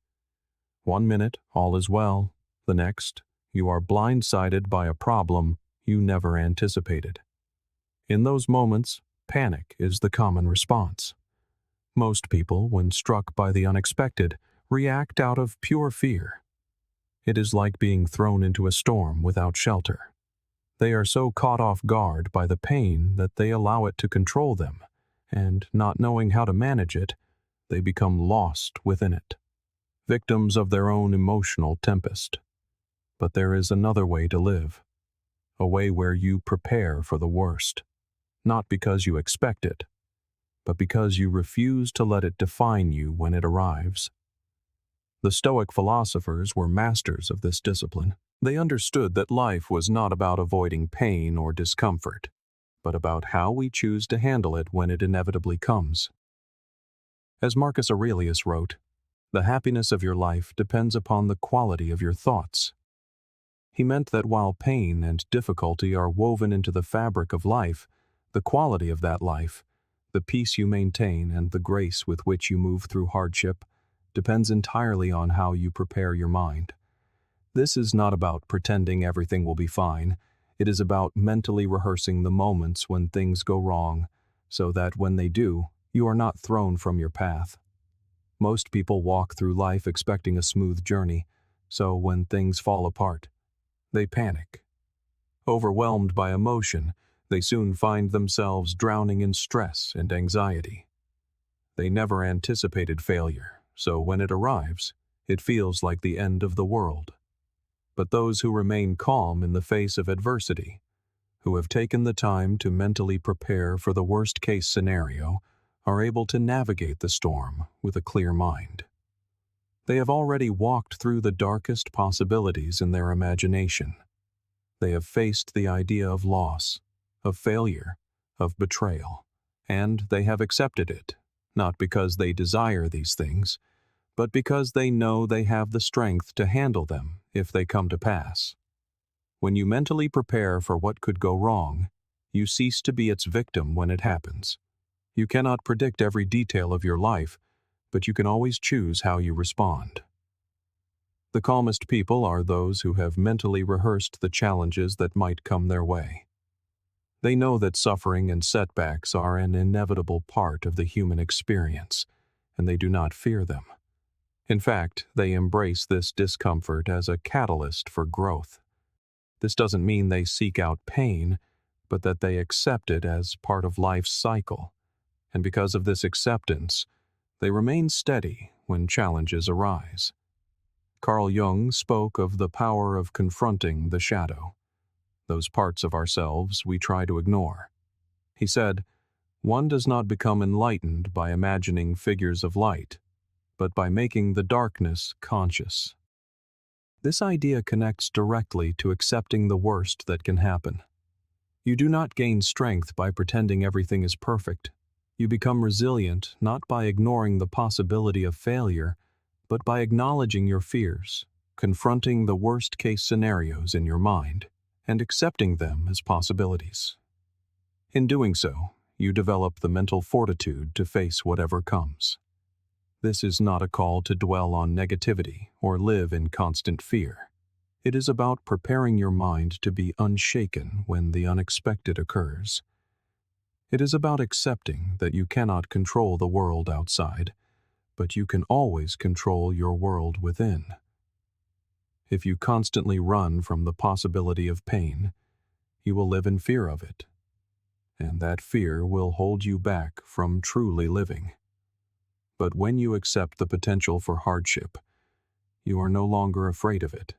One minute, all is well. The next, you are blindsided by a problem you never anticipated. In those moments, panic is the common response. Most people, when struck by the unexpected, react out of pure fear. It is like being thrown into a storm without shelter. They are so caught off guard by the pain that they allow it to control them, and not knowing how to manage it, they become lost within it, victims of their own emotional tempest. But there is another way to live, a way where you prepare for the worst, not because you expect it, but because you refuse to let it define you when it arrives. The Stoic philosophers were masters of this discipline. They understood that life was not about avoiding pain or discomfort, but about how we choose to handle it when it inevitably comes. As Marcus Aurelius wrote, "The happiness of your life depends upon the quality of your thoughts." He meant that while pain and difficulty are woven into the fabric of life, the quality of that life, the peace you maintain and the grace with which you move through hardship, depends entirely on how you prepare your mind. This is not about pretending everything will be fine. It is about mentally rehearsing the moments when things go wrong, so that when they do, you are not thrown from your path. Most people walk through life expecting a smooth journey, so when things fall apart, they panic. Overwhelmed by emotion, they soon find themselves drowning in stress and anxiety. They never anticipated failure, so when it arrives, it feels like the end of the world. But those who remain calm in the face of adversity, who have taken the time to mentally prepare for the worst-case scenario, are able to navigate the storm with a clear mind. They have already walked through the darkest possibilities in their imagination. They have faced the idea of loss, of failure, of betrayal, and they have accepted it, not because they desire these things, but because they know they have the strength to handle them if they come to pass. When you mentally prepare for what could go wrong, you cease to be its victim when it happens. You cannot predict every detail of your life, but you can always choose how you respond. The calmest people are those who have mentally rehearsed the challenges that might come their way. They know that suffering and setbacks are an inevitable part of the human experience, and they do not fear them. In fact, they embrace this discomfort as a catalyst for growth. This doesn't mean they seek out pain, but that they accept it as part of life's cycle. And because of this acceptance, they remain steady when challenges arise. Carl Jung spoke of the power of confronting the shadow, those parts of ourselves we try to ignore. He said, "One does not become enlightened by imagining figures of light, but by making the darkness conscious." This idea connects directly to accepting the worst that can happen. You do not gain strength by pretending everything is perfect. You become resilient not by ignoring the possibility of failure, but by acknowledging your fears, confronting the worst-case scenarios in your mind, and accepting them as possibilities. In doing so, you develop the mental fortitude to face whatever comes. This is not a call to dwell on negativity or live in constant fear. It is about preparing your mind to be unshaken when the unexpected occurs. It is about accepting that you cannot control the world outside, but you can always control your world within. If you constantly run from the possibility of pain, you will live in fear of it, and that fear will hold you back from truly living. But when you accept the potential for hardship, you are no longer afraid of it.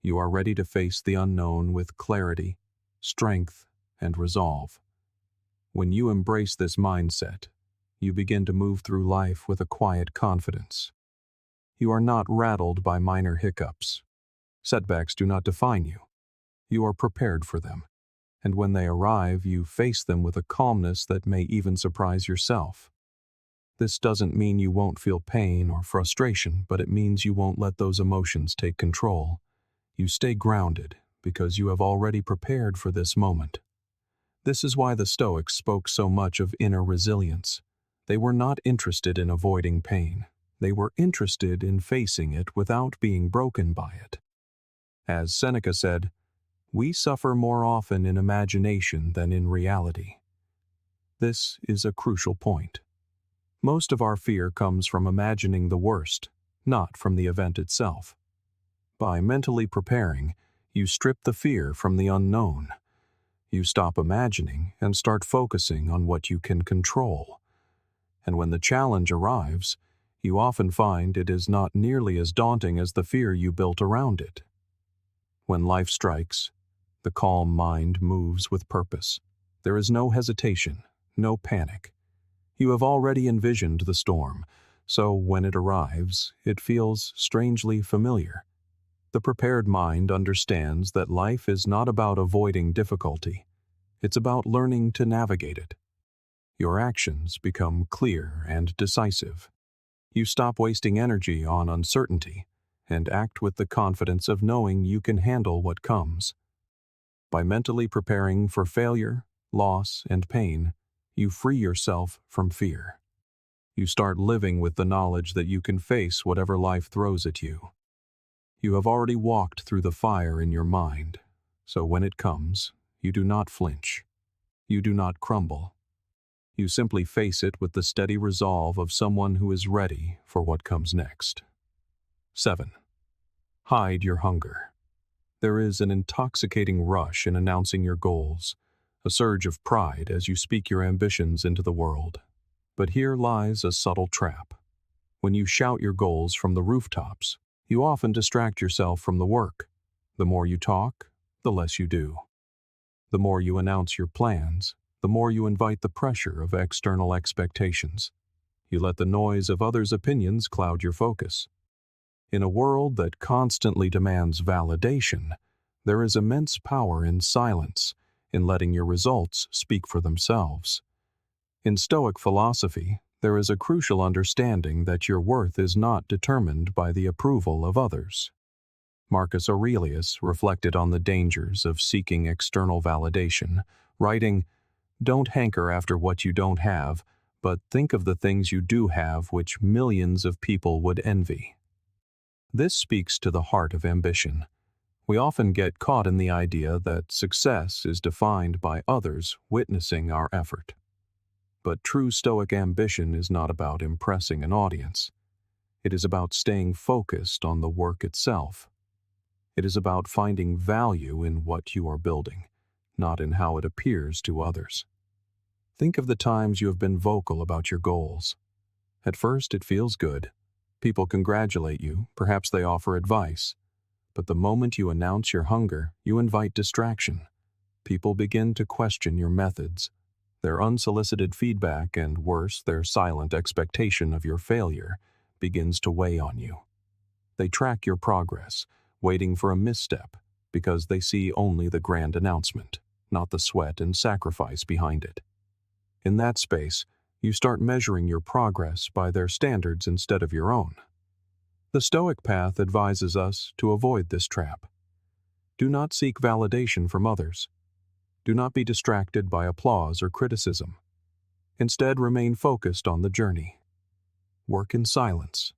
You are ready to face the unknown with clarity, strength, and resolve. When you embrace this mindset, you begin to move through life with a quiet confidence. You are not rattled by minor hiccups. Setbacks do not define you. You are prepared for them, and when they arrive, you face them with a calmness that may even surprise yourself. This doesn't mean you won't feel pain or frustration, but it means you won't let those emotions take control. You stay grounded because you have already prepared for this moment. This is why the Stoics spoke so much of inner resilience. They were not interested in avoiding pain. They were interested in facing it without being broken by it. As Seneca said, "We suffer more often in imagination than in reality." This is a crucial point. Most of our fear comes from imagining the worst, not from the event itself. By mentally preparing, you strip the fear from the unknown. You stop imagining and start focusing on what you can control. And when the challenge arrives, you often find it is not nearly as daunting as the fear you built around it. When life strikes, the calm mind moves with purpose. There is no hesitation, no panic. You have already envisioned the storm, so when it arrives, it feels strangely familiar. The prepared mind understands that life is not about avoiding difficulty. It's about learning to navigate it. Your actions become clear and decisive. You stop wasting energy on uncertainty and act with the confidence of knowing you can handle what comes. By mentally preparing for failure, loss, and pain, you free yourself from fear. You start living with the knowledge that you can face whatever life throws at you. You have already walked through the fire in your mind, so when it comes, you do not flinch. You do not crumble. You simply face it with the steady resolve of someone who is ready for what comes next. 7. Hide your hunger. There is an intoxicating rush in announcing your goals, a surge of pride as you speak your ambitions into the world. But here lies a subtle trap. When you shout your goals from the rooftops, you often distract yourself from the work. The more you talk, the less you do. The more you announce your plans, the more you invite the pressure of external expectations. You let the noise of others' opinions cloud your focus. In a world that constantly demands validation, there is immense power in silence, in letting your results speak for themselves. In Stoic philosophy, there is a crucial understanding that your worth is not determined by the approval of others. Marcus Aurelius reflected on the dangers of seeking external validation, writing, "Don't hanker after what you don't have, but think of the things you do have which millions of people would envy." This speaks to the heart of ambition. We often get caught in the idea that success is defined by others witnessing our effort. But true Stoic ambition is not about impressing an audience. It is about staying focused on the work itself. It is about finding value in what you are building, not in how it appears to others. Think of the times you have been vocal about your goals. At first, it feels good. People congratulate you, perhaps they offer advice. But the moment you announce your hunger, you invite distraction. People begin to question your methods. Their unsolicited feedback and, worse, their silent expectation of your failure begins to weigh on you. They track your progress, waiting for a misstep, because they see only the grand announcement, not the sweat and sacrifice behind it. In that space, you start measuring your progress by their standards instead of your own. The Stoic path advises us to avoid this trap. Do not seek validation from others. Do not be distracted by applause or criticism. Instead, remain focused on the journey. Work in silence.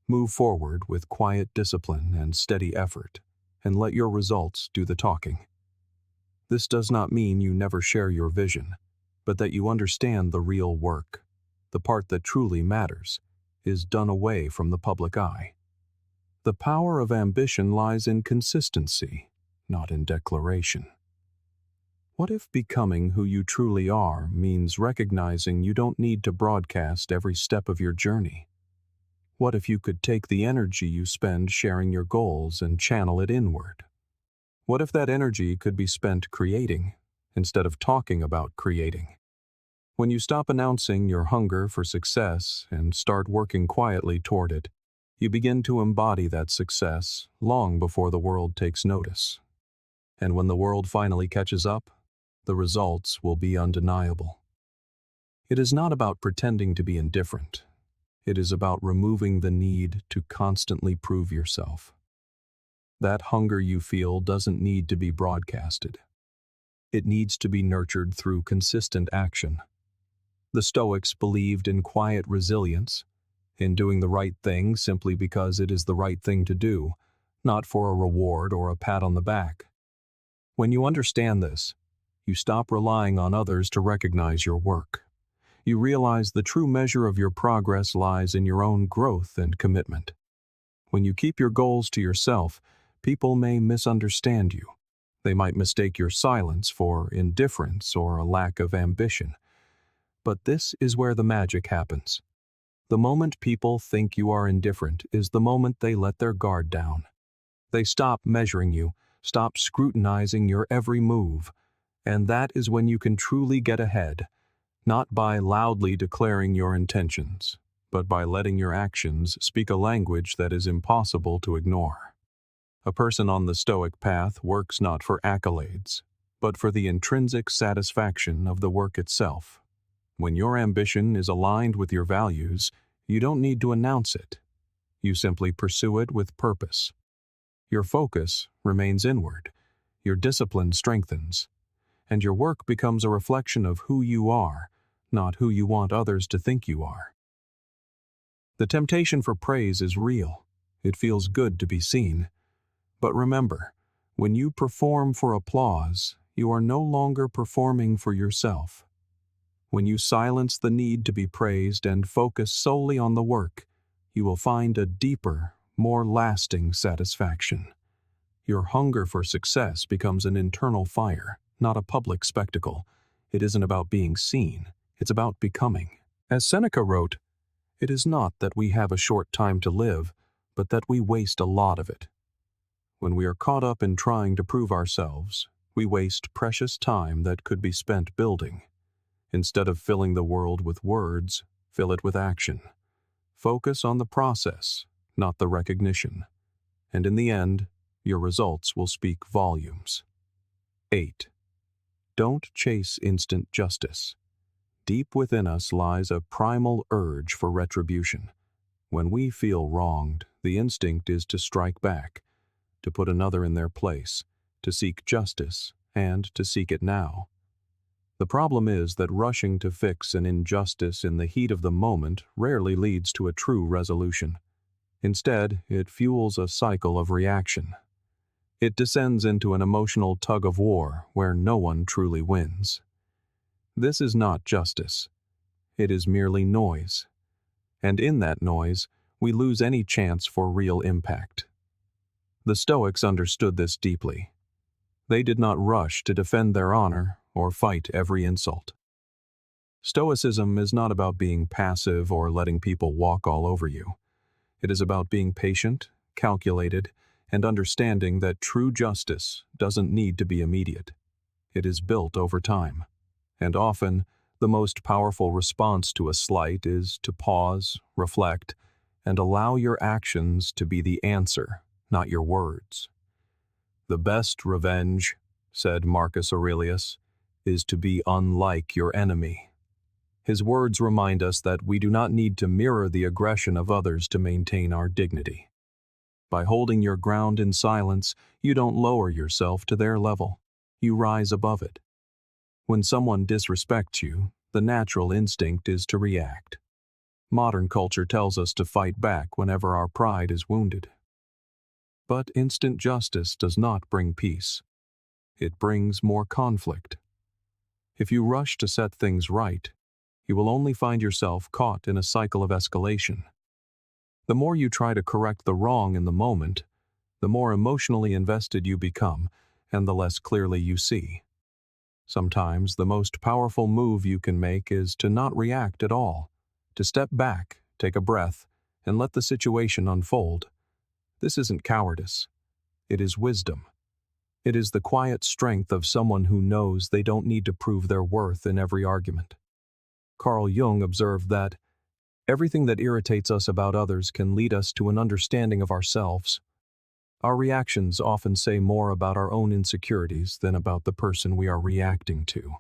Move forward with quiet discipline and steady effort, and let your results do the talking. This does not mean you never share your vision, but that you understand the real work, the part that truly matters, is done away from the public eye. The power of ambition lies in consistency, not in declaration. What if becoming who you truly are means recognizing you don't need to broadcast every step of your journey? What if you could take the energy you spend sharing your goals and channel it inward? What if that energy could be spent creating, instead of talking about creating? When you stop announcing your hunger for success and start working quietly toward it, you begin to embody that success long before the world takes notice. And when the world finally catches up, the results will be undeniable. It is not about pretending to be indifferent. It is about removing the need to constantly prove yourself. That hunger you feel doesn't need to be broadcasted. It needs to be nurtured through consistent action. The Stoics believed in quiet resilience, in doing the right thing simply because it is the right thing to do, not for a reward or a pat on the back. When you understand this, you stop relying on others to recognize your work. You realize the true measure of your progress lies in your own growth and commitment. When you keep your goals to yourself, People may misunderstand you. They might mistake your silence for indifference or a lack of ambition. But this is where the magic happens. The moment people think you are indifferent is the moment they let their guard down. They stop measuring you, stop scrutinizing your every move, and that is when you can truly get ahead, not by loudly declaring your intentions, but by letting your actions speak a language that is impossible to ignore. A person on the Stoic path works not for accolades, but for the intrinsic satisfaction of the work itself. When your ambition is aligned with your values, you don't need to announce it. You simply pursue it with purpose. Your focus remains inward, your discipline strengthens, and your work becomes a reflection of who you are, not who you want others to think you are. The temptation for praise is real. It feels good to be seen. But remember, when you perform for applause, you are no longer performing for yourself. When you silence the need to be praised and focus solely on the work, you will find a deeper, more lasting satisfaction. Your hunger for success becomes an internal fire, not a public spectacle. It isn't about being seen, it's about becoming. As Seneca wrote, "It is not that we have a short time to live, but that we waste a lot of it." When we are caught up in trying to prove ourselves, we waste precious time that could be spent building. Instead of filling the world with words, fill it with action. Focus on the process, not the recognition. And in the end, your results will speak volumes. 8. Don't chase instant justice. Deep within us lies a primal urge for retribution. When we feel wronged, the instinct is to strike back, to put another in their place, to seek justice, and to seek it now. The problem is that rushing to fix an injustice in the heat of the moment rarely leads to a true resolution. Instead, it fuels a cycle of reaction. It descends into an emotional tug-of-war where no one truly wins. This is not justice. It is merely noise. And in that noise, we lose any chance for real impact. The Stoics understood this deeply. They did not rush to defend their honor or fight every insult. Stoicism is not about being passive or letting people walk all over you. It is about being patient, calculated, and understanding that true justice doesn't need to be immediate. It is built over time. And often, the most powerful response to a slight is to pause, reflect, and allow your actions to be the answer, not your words. The best revenge, said Marcus Aurelius, is to be unlike your enemy. His words remind us that we do not need to mirror the aggression of others to maintain our dignity. By holding your ground in silence, you don't lower yourself to their level. You rise above it. When someone disrespects you, the natural instinct is to react. Modern culture tells us to fight back whenever our pride is wounded. But instant justice does not bring peace. It brings more conflict. If you rush to set things right, you will only find yourself caught in a cycle of escalation. The more you try to correct the wrong in the moment, the more emotionally invested you become and the less clearly you see. Sometimes the most powerful move you can make is to not react at all, to step back, take a breath, and let the situation unfold. This isn't cowardice. It is wisdom. It is the quiet strength of someone who knows they don't need to prove their worth in every argument. Carl Jung observed that everything that irritates us about others can lead us to an understanding of ourselves. Our reactions often say more about our own insecurities than about the person we are reacting to.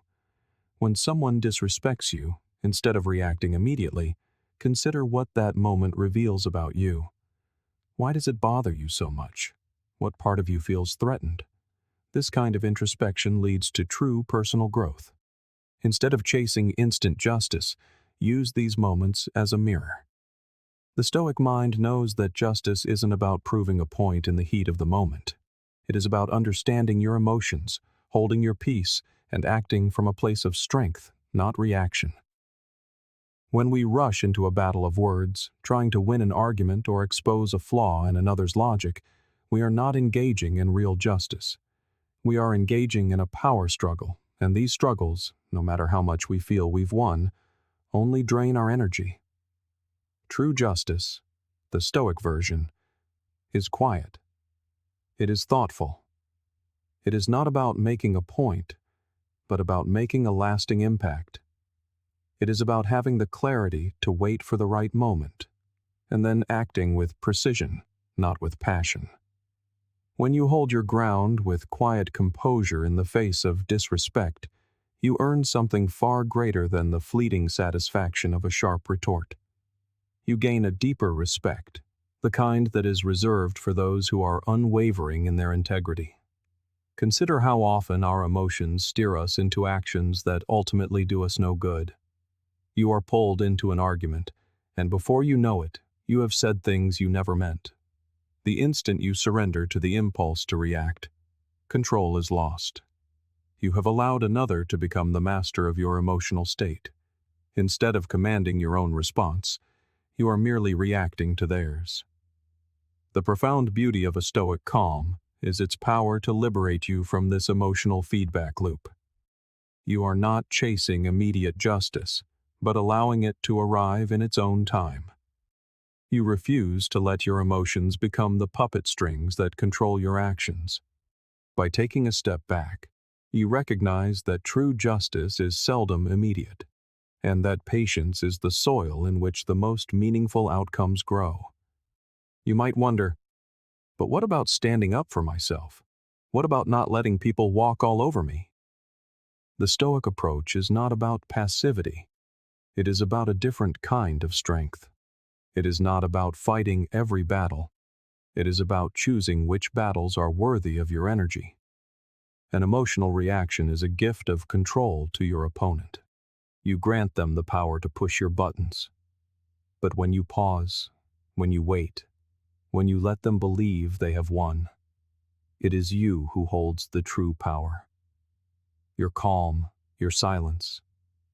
When someone disrespects you, instead of reacting immediately, consider what that moment reveals about you. Why does it bother you so much? What part of you feels threatened? This kind of introspection leads to true personal growth. Instead of chasing instant justice, use these moments as a mirror. The Stoic mind knows that justice isn't about proving a point in the heat of the moment. It is about understanding your emotions, holding your peace, and acting from a place of strength, not reaction. When we rush into a battle of words, trying to win an argument or expose a flaw in another's logic, we are not engaging in real justice. We are engaging in a power struggle, and these struggles, no matter how much we feel we've won, only drain our energy. True justice, the Stoic version, is quiet. It is thoughtful. It is not about making a point, but about making a lasting impact. It is about having the clarity to wait for the right moment, and then acting with precision, not with passion. When you hold your ground with quiet composure in the face of disrespect, you earn something far greater than the fleeting satisfaction of a sharp retort. You gain a deeper respect, the kind that is reserved for those who are unwavering in their integrity. Consider how often our emotions steer us into actions that ultimately do us no good. You are pulled into an argument, and before you know it, you have said things you never meant. The instant you surrender to the impulse to react, control is lost. You have allowed another to become the master of your emotional state. Instead of commanding your own response, you are merely reacting to theirs. The profound beauty of a Stoic calm is its power to liberate you from this emotional feedback loop. You are not chasing immediate justice, but allowing it to arrive in its own time. You refuse to let your emotions become the puppet strings that control your actions. By taking a step back, you recognize that true justice is seldom immediate, and that patience is the soil in which the most meaningful outcomes grow. You might wonder, but what about standing up for myself? What about not letting people walk all over me? The Stoic approach is not about passivity. It is about a different kind of strength. It is not about fighting every battle. It is about choosing which battles are worthy of your energy. An emotional reaction is a gift of control to your opponent. You grant them the power to push your buttons. But when you pause, when you wait, when you let them believe they have won, it is you who holds the true power. Your calm, your silence,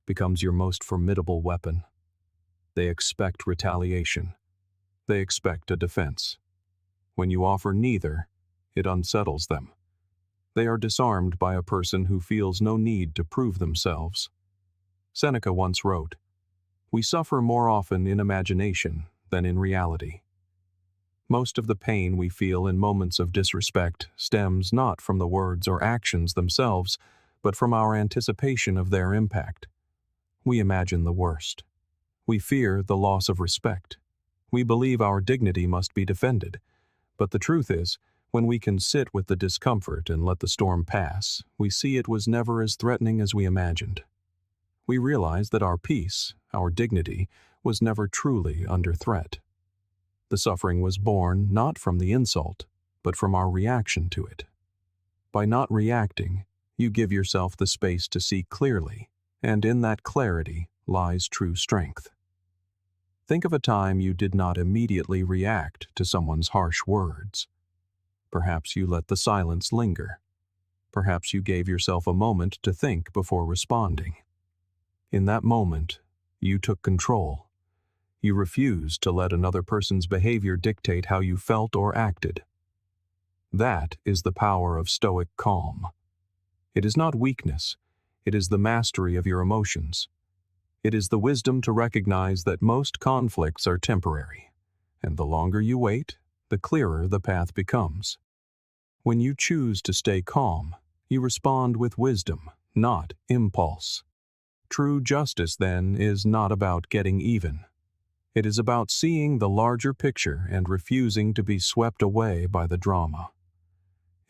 becomes your most formidable weapon. They expect retaliation. They expect a defense. When you offer neither, it unsettles them. They are disarmed by a person who feels no need to prove themselves. Seneca once wrote, "We suffer more often in imagination than in reality." Most of the pain we feel in moments of disrespect stems not from the words or actions themselves, but from our anticipation of their impact. We imagine the worst. We fear the loss of respect. We believe our dignity must be defended. But the truth is, when we can sit with the discomfort and let the storm pass, we see it was never as threatening as we imagined. We realize that our peace, our dignity, was never truly under threat. The suffering was born not from the insult, but from our reaction to it. By not reacting, you give yourself the space to see clearly, and in that clarity lies true strength. Think of a time you did not immediately react to someone's harsh words. Perhaps you let the silence linger. Perhaps you gave yourself a moment to think before responding. In that moment, you took control. You refused to let another person's behavior dictate how you felt or acted. That is the power of Stoic calm. It is not weakness. It is the mastery of your emotions. It is the wisdom to recognize that most conflicts are temporary, and the longer you wait, the clearer the path becomes. When you choose to stay calm, you respond with wisdom, not impulse. True justice, then, is not about getting even. It is about seeing the larger picture and refusing to be swept away by the drama.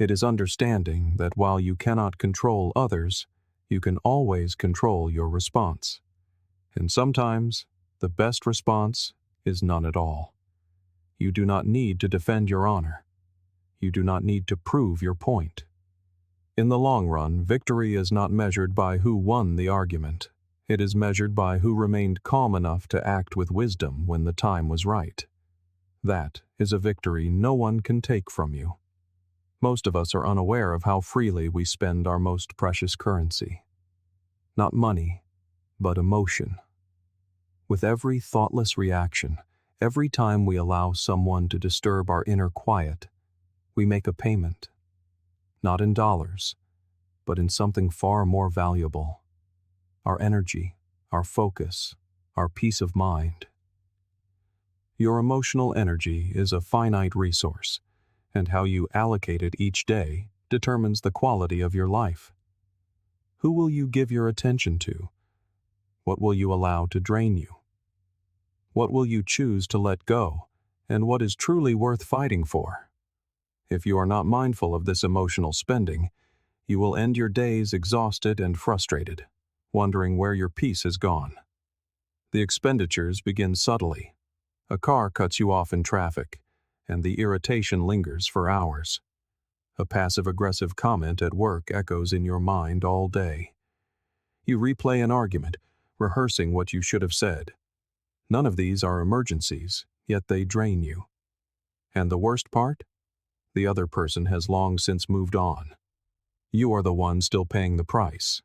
It is understanding that while you cannot control others, you can always control your response. And sometimes, the best response is none at all. You do not need to defend your honor. You do not need to prove your point. In the long run, victory is not measured by who won the argument. It is measured by who remained calm enough to act with wisdom when the time was right. That is a victory no one can take from you. Most of us are unaware of how freely we spend our most precious currency. Not money, but emotion. With every thoughtless reaction, every time we allow someone to disturb our inner quiet, we make a payment, not in dollars, but in something far more valuable: our energy, our focus, our peace of mind. Your emotional energy is a finite resource, and how you allocate it each day determines the quality of your life. Who will you give your attention to? What will you allow to drain you? What will you choose to let go, and what is truly worth fighting for? If you are not mindful of this emotional spending, you will end your days exhausted and frustrated, wondering where your peace has gone. The expenditures begin subtly. A car cuts you off in traffic, and the irritation lingers for hours. A passive-aggressive comment at work echoes in your mind all day. You replay an argument, rehearsing what you should have said. None of these are emergencies, yet they drain you. And the worst part? The other person has long since moved on. You are the one still paying the price.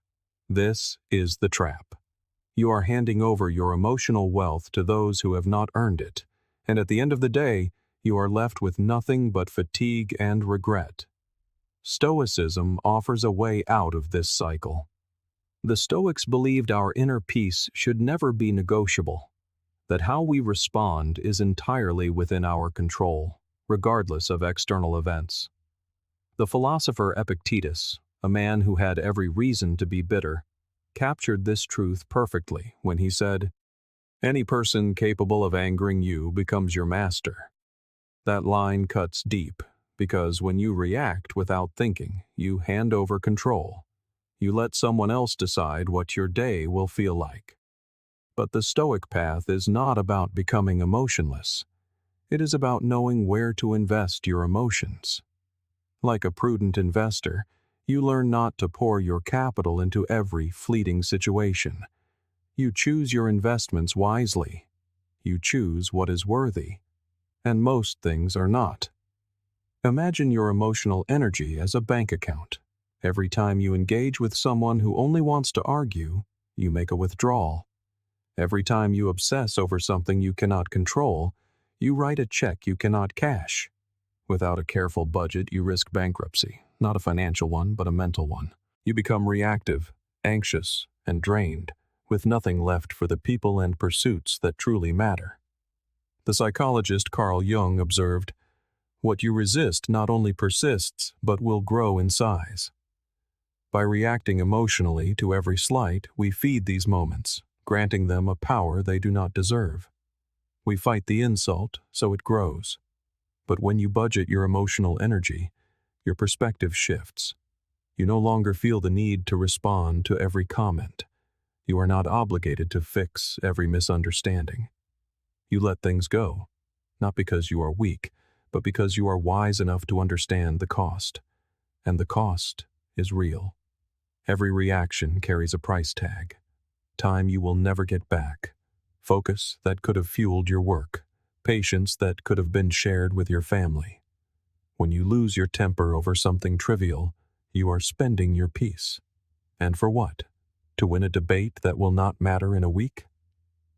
This is the trap. You are handing over your emotional wealth to those who have not earned it, and at the end of the day, you are left with nothing but fatigue and regret. Stoicism offers a way out of this cycle. The Stoics believed our inner peace should never be negotiable, that how we respond is entirely within our control, regardless of external events. The philosopher Epictetus, a man who had every reason to be bitter, captured this truth perfectly when he said, "Any person capable of angering you becomes your master." That line cuts deep, because when you react without thinking, you hand over control. You let someone else decide what your day will feel like. But the Stoic path is not about becoming emotionless. It is about knowing where to invest your emotions. Like a prudent investor, you learn not to pour your capital into every fleeting situation. You choose your investments wisely. You choose what is worthy, and most things are not. Imagine your emotional energy as a bank account. Every time you engage with someone who only wants to argue, you make a withdrawal. Every time you obsess over something you cannot control, you write a check you cannot cash. Without a careful budget, you risk bankruptcy, not a financial one, but a mental one. You become reactive, anxious, and drained, with nothing left for the people and pursuits that truly matter. The psychologist Carl Jung observed, "What you resist not only persists, but will grow in size." By reacting emotionally to every slight, we feed these moments, granting them a power they do not deserve. We fight the insult, so it grows. But when you budget your emotional energy, your perspective shifts. You no longer feel the need to respond to every comment. You are not obligated to fix every misunderstanding. You let things go, not because you are weak, but because you are wise enough to understand the cost. And the cost is real. Every reaction carries a price tag. Time you will never get back. Focus that could have fueled your work. Patience that could have been shared with your family. When you lose your temper over something trivial, you are spending your peace. And for what? To win a debate that will not matter in a week?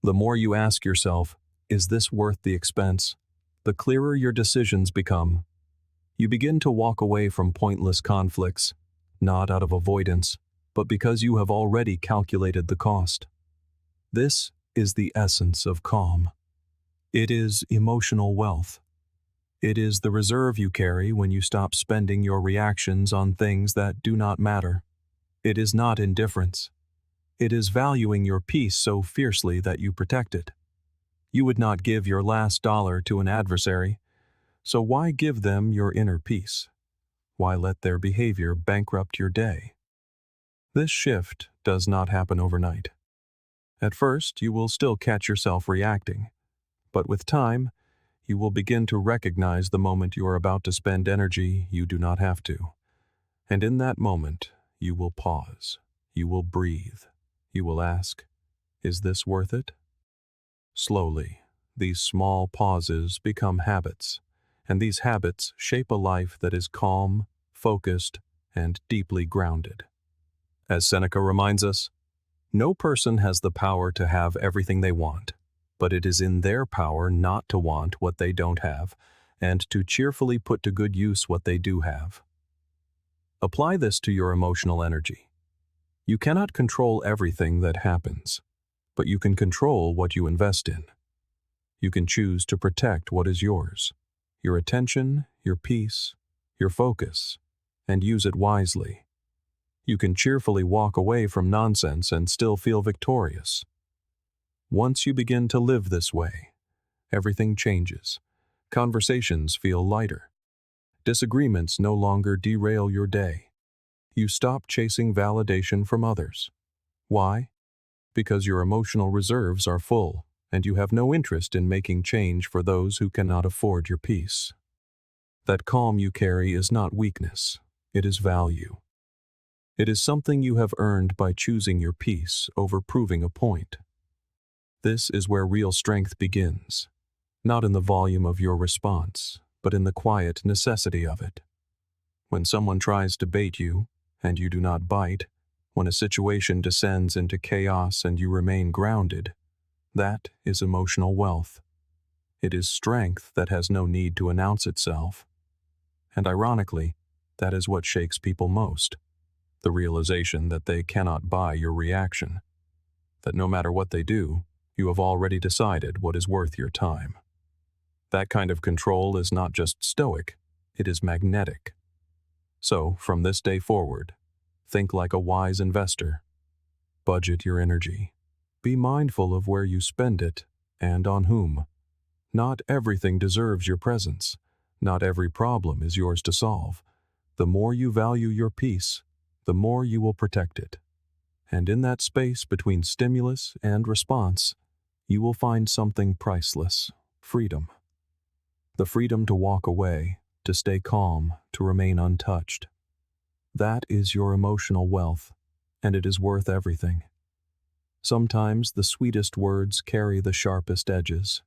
The more you ask yourself, is this worth the expense? The clearer your decisions become. You begin to walk away from pointless conflicts, not out of avoidance, but because you have already calculated the cost. This is the essence of calm. It is emotional wealth. It is the reserve you carry when you stop spending your reactions on things that do not matter. It is not indifference. It is valuing your peace so fiercely that you protect it. You would not give your last dollar to an adversary, so why give them your inner peace? Why let their behavior bankrupt your day? This shift does not happen overnight. At first, you will still catch yourself reacting. But with time, you will begin to recognize the moment you are about to spend energy you do not have to. And in that moment, you will pause. You will breathe. You will ask, is this worth it? Slowly, these small pauses become habits, and these habits shape a life that is calm, focused, and deeply grounded. As Seneca reminds us, no person has the power to have everything they want, but it is in their power not to want what they don't have, and to cheerfully put to good use what they do have. Apply this to your emotional energy. You cannot control everything that happens, but you can control what you invest in. You can choose to protect what is yours, your attention, your peace, your focus, and use it wisely. You can cheerfully walk away from nonsense and still feel victorious. Once you begin to live this way, everything changes. Conversations feel lighter. Disagreements no longer derail your day. You stop chasing validation from others. Why? Because your emotional reserves are full, and you have no interest in making change for those who cannot afford your peace. That calm you carry is not weakness, it is value. It is something you have earned by choosing your peace over proving a point. This is where real strength begins, not in the volume of your response, but in the quiet necessity of it. When someone tries to bait you, and you do not bite, when a situation descends into chaos and you remain grounded, that is emotional wealth. It is strength that has no need to announce itself. And ironically, that is what shakes people most. The realization that they cannot buy your reaction. That no matter what they do, you have already decided what is worth your time. That kind of control is not just stoic, it is magnetic. So, from this day forward, think like a wise investor. Budget your energy. Be mindful of where you spend it and on whom. Not everything deserves your presence. Not every problem is yours to solve. The more you value your peace, the more you will protect it. And in that space between stimulus and response, you will find something priceless: freedom. The freedom to walk away, to stay calm, to remain untouched. That is your emotional wealth, and it is worth everything. Sometimes the sweetest words carry the sharpest edges.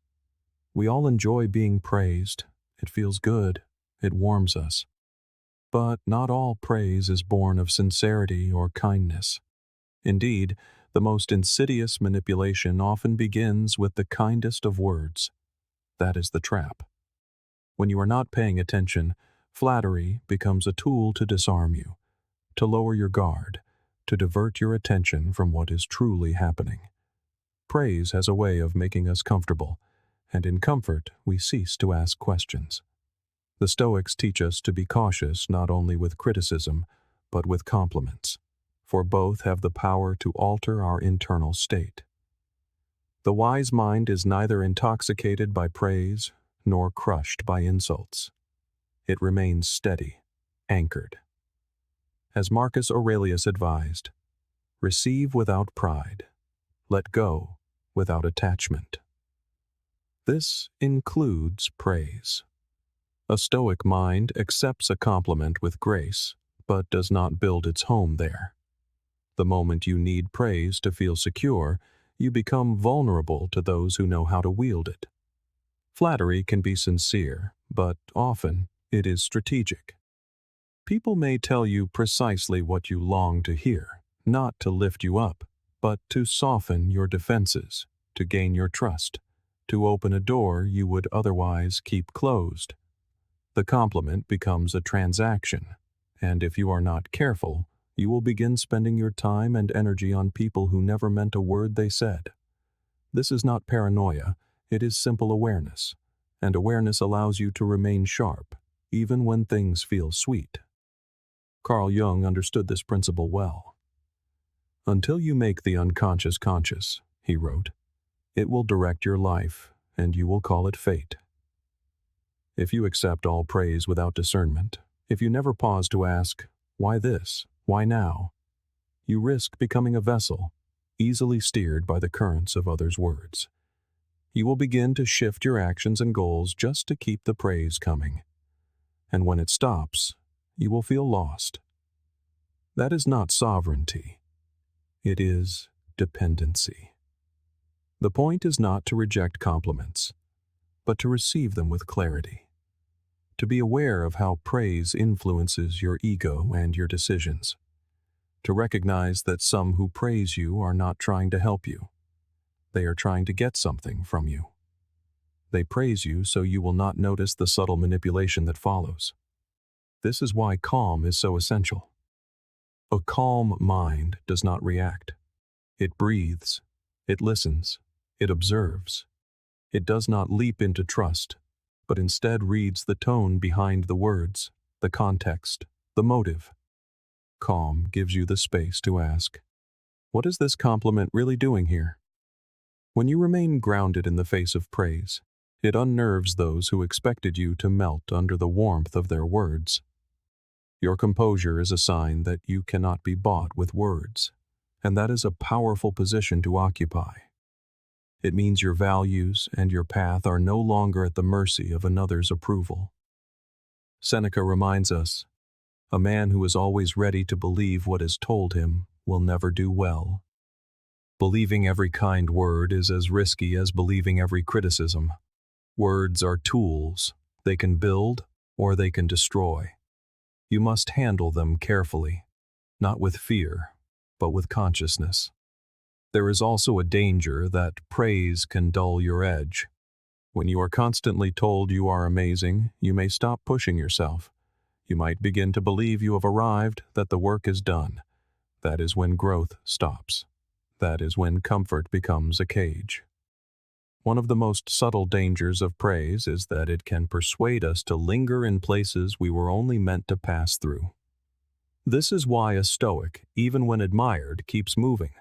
We all enjoy being praised. It feels good. It warms us. But not all praise is born of sincerity or kindness. Indeed, the most insidious manipulation often begins with the kindest of words. That is the trap. When you are not paying attention, flattery becomes a tool to disarm you, to lower your guard, to divert your attention from what is truly happening. Praise has a way of making us comfortable, and in comfort we cease to ask questions. The Stoics teach us to be cautious not only with criticism, but with compliments, for both have the power to alter our internal state. The wise mind is neither intoxicated by praise nor crushed by insults. It remains steady, anchored. As Marcus Aurelius advised, receive without pride, let go without attachment. This includes praise. A Stoic mind accepts a compliment with grace, but does not build its home there. The moment you need praise to feel secure, you become vulnerable to those who know how to wield it. Flattery can be sincere, but often it is strategic. People may tell you precisely what you long to hear, not to lift you up, but to soften your defenses, to gain your trust, to open a door you would otherwise keep closed. The compliment becomes a transaction, and if you are not careful, you will begin spending your time and energy on people who never meant a word they said. This is not paranoia, it is simple awareness, and awareness allows you to remain sharp, even when things feel sweet. Carl Jung understood this principle well. Until you make the unconscious conscious, he wrote, it will direct your life, and you will call it fate. If you accept all praise without discernment, if you never pause to ask, why this, why now, you risk becoming a vessel, easily steered by the currents of others' words. You will begin to shift your actions and goals just to keep the praise coming. And when it stops, you will feel lost. That is not sovereignty. It is dependency. The point is not to reject compliments, but to receive them with clarity. To be aware of how praise influences your ego and your decisions. To recognize that some who praise you are not trying to help you. They are trying to get something from you. They praise you so you will not notice the subtle manipulation that follows. This is why calm is so essential. A calm mind does not react. It breathes. It listens. It observes. It does not leap into trust, but instead reads the tone behind the words, the context, the motive. Calm gives you the space to ask, what is this compliment really doing here? When you remain grounded in the face of praise, it unnerves those who expected you to melt under the warmth of their words. Your composure is a sign that you cannot be bought with words, and that is a powerful position to occupy. It means your values and your path are no longer at the mercy of another's approval. Seneca reminds us, a man who is always ready to believe what is told him will never do well. Believing every kind word is as risky as believing every criticism. Words are tools. They can build or they can destroy. You must handle them carefully, not with fear, but with consciousness. There is also a danger that praise can dull your edge. When you are constantly told you are amazing, you may stop pushing yourself. You might begin to believe you have arrived, that the work is done. That is when growth stops. That is when comfort becomes a cage. One of the most subtle dangers of praise is that it can persuade us to linger in places we were only meant to pass through. This is why a Stoic, even when admired, keeps moving.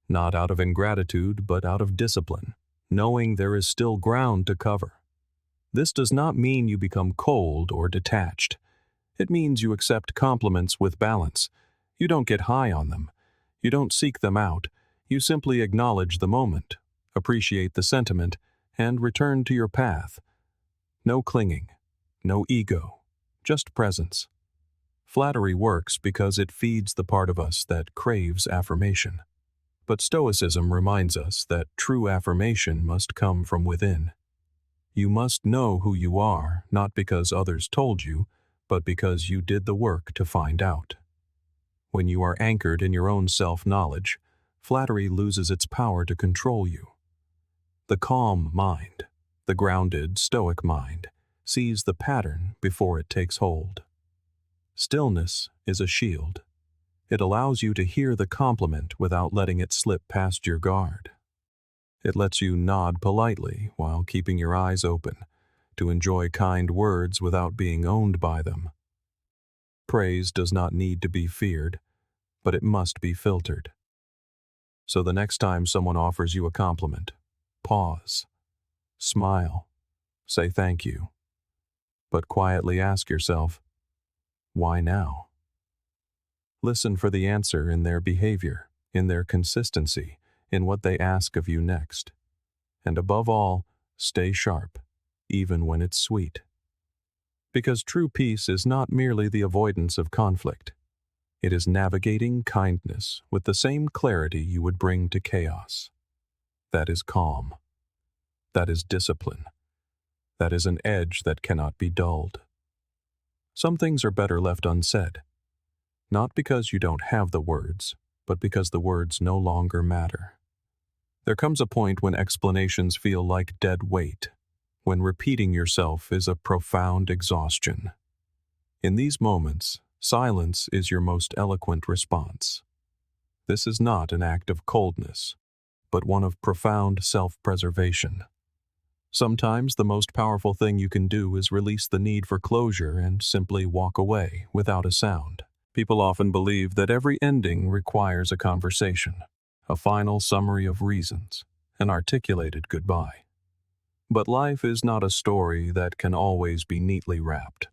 Not out of ingratitude, but out of discipline, knowing there is still ground to cover. This does not mean you become cold or detached. It means you accept compliments with balance. You don't get high on them. You don't seek them out. You simply acknowledge the moment, appreciate the sentiment, and return to your path. No clinging, no ego, just presence. Flattery works because it feeds the part of us that craves affirmation. But Stoicism reminds us that true affirmation must come from within. You must know who you are, not because others told you, but because you did the work to find out. When you are anchored in your own self-knowledge, flattery loses its power to control you. The calm mind, the grounded Stoic mind, sees the pattern before it takes hold. Stillness is a shield. It allows you to hear the compliment without letting it slip past your guard. It lets you nod politely while keeping your eyes open, to enjoy kind words without being owned by them. Praise does not need to be feared, but it must be filtered. So the next time someone offers you a compliment, pause, smile, say thank you, but quietly ask yourself, why now? Listen for the answer in their behavior, in their consistency, in what they ask of you next. And above all, stay sharp, even when it's sweet. Because true peace is not merely the avoidance of conflict. It is navigating kindness with the same clarity you would bring to chaos. That is calm. That is discipline. That is an edge that cannot be dulled. Some things are better left unsaid, not because you don't have the words, but because the words no longer matter. There comes a point when explanations feel like dead weight, when repeating yourself is a profound exhaustion. In these moments, silence is your most eloquent response. This is not an act of coldness, but one of profound self-preservation. Sometimes the most powerful thing you can do is release the need for closure and simply walk away without a sound. People often believe that every ending requires a conversation, a final summary of reasons, an articulated goodbye. But life is not a story that can always be neatly wrapped.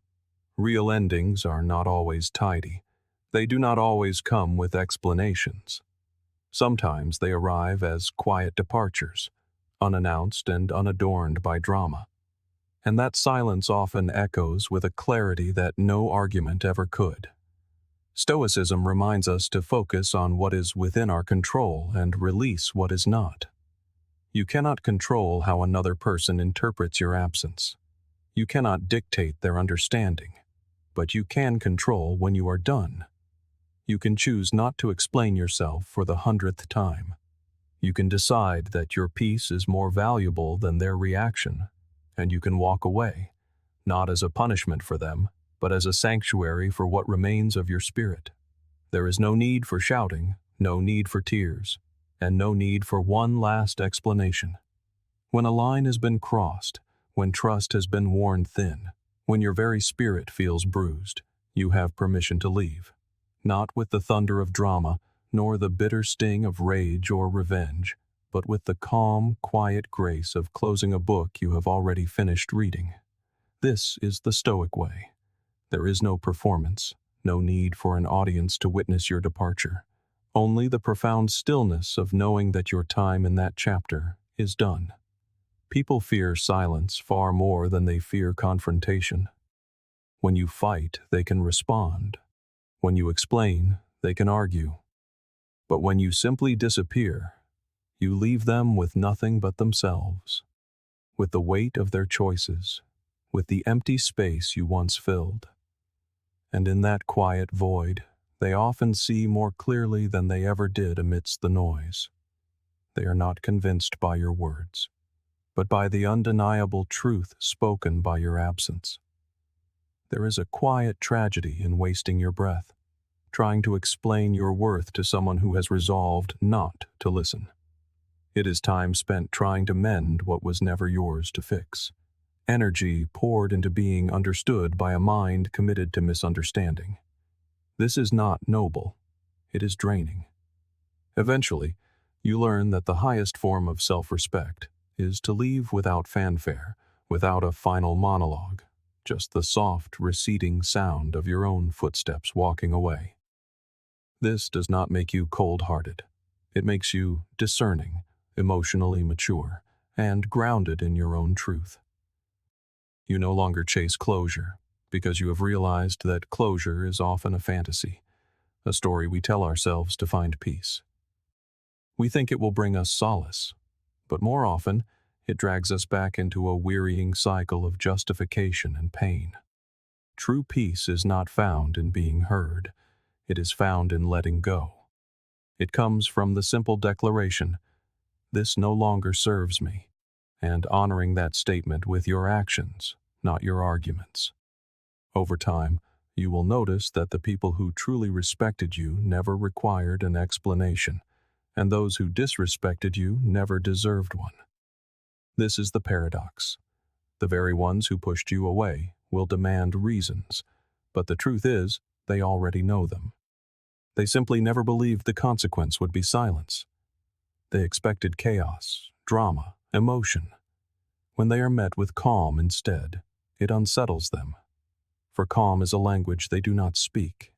Real endings are not always tidy. They do not always come with explanations. Sometimes they arrive as quiet departures, unannounced and unadorned by drama. And that silence often echoes with a clarity that no argument ever could. Stoicism reminds us to focus on what is within our control and release what is not. You cannot control how another person interprets your absence. You cannot dictate their understanding, but you can control when you are done. You can choose not to explain yourself for the 100th time. You can decide that your peace is more valuable than their reaction. and you can walk away, not as a punishment for them, but as a sanctuary for what remains of your spirit. There is no need for shouting, no need for tears, and no need for one last explanation. When a line has been crossed, when trust has been worn thin, when your very spirit feels bruised, you have permission to leave. Not with the thunder of drama, nor the bitter sting of rage or revenge, but with the calm, quiet grace of closing a book you have already finished reading. This is the Stoic way. There is no performance, no need for an audience to witness your departure. Only the profound stillness of knowing that your time in that chapter is done. People fear silence far more than they fear confrontation. When you fight, they can respond. When you explain, they can argue. But when you simply disappear, you leave them with nothing but themselves, with the weight of their choices, with the empty space you once filled. And in that quiet void, they often see more clearly than they ever did amidst the noise. They are not convinced by your words, but by the undeniable truth spoken by your absence. There is a quiet tragedy in wasting your breath, trying to explain your worth to someone who has resolved not to listen. It is time spent trying to mend what was never yours to fix. Energy poured into being understood by a mind committed to misunderstanding. This is not noble. It is draining. Eventually, you learn that the highest form of self-respect is to leave without fanfare, without a final monologue, just the soft, receding sound of your own footsteps walking away. This does not make you cold-hearted. It makes you discerning, emotionally mature, and grounded in your own truth. You no longer chase closure, because you have realized that closure is often a fantasy, a story we tell ourselves to find peace. We think it will bring us solace, but more often, it drags us back into a wearying cycle of justification and pain. True peace is not found in being heard. It is found in letting go. It comes from the simple declaration, "This no longer serves me," and honoring that statement with your actions, not your arguments. Over time, you will notice that the people who truly respected you never required an explanation, and those who disrespected you never deserved one. This is the paradox. The very ones who pushed you away will demand reasons, but the truth is, they already know them. They simply never believed the consequence would be silence. They expected chaos, drama, emotion. When they are met with calm instead, it unsettles them. For calm is a language they do not speak.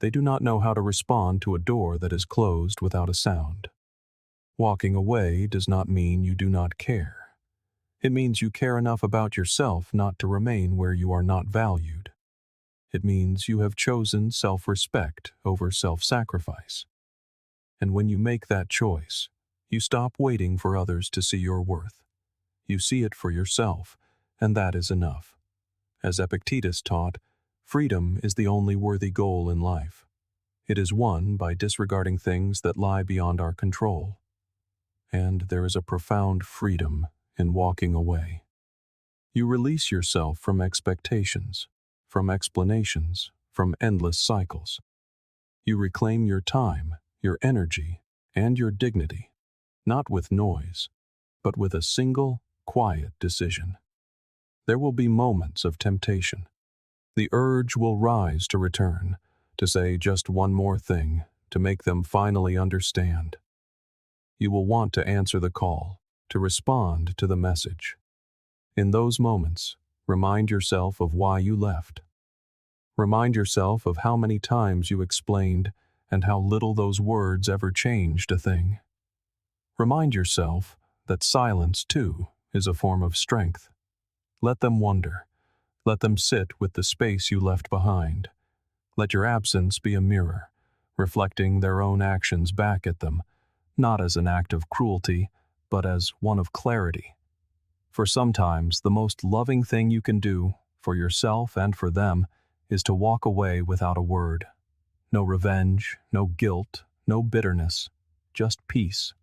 They do not know how to respond to a door that is closed without a sound. Walking away does not mean you do not care. It means you care enough about yourself not to remain where you are not valued. It means you have chosen self-respect over self-sacrifice. And when you make that choice, you stop waiting for others to see your worth. You see it for yourself, and that is enough. As Epictetus taught, freedom is the only worthy goal in life. It is won by disregarding things that lie beyond our control. And there is a profound freedom in walking away. You release yourself from expectations, from explanations, from endless cycles. You reclaim your time, your energy, and your dignity, not with noise, but with a single, quiet decision. There will be moments of temptation. The urge will rise to return, to say just one more thing, to make them finally understand. You will want to answer the call, to respond to the message. In those moments, remind yourself of why you left. Remind yourself of how many times you explained and how little those words ever changed a thing. Remind yourself that silence, too, is a form of strength. Let them wonder. Let them sit with the space you left behind. Let your absence be a mirror, reflecting their own actions back at them, not as an act of cruelty, but as one of clarity. For sometimes the most loving thing you can do, for yourself and for them, is to walk away without a word. No revenge, no guilt, no bitterness, just peace.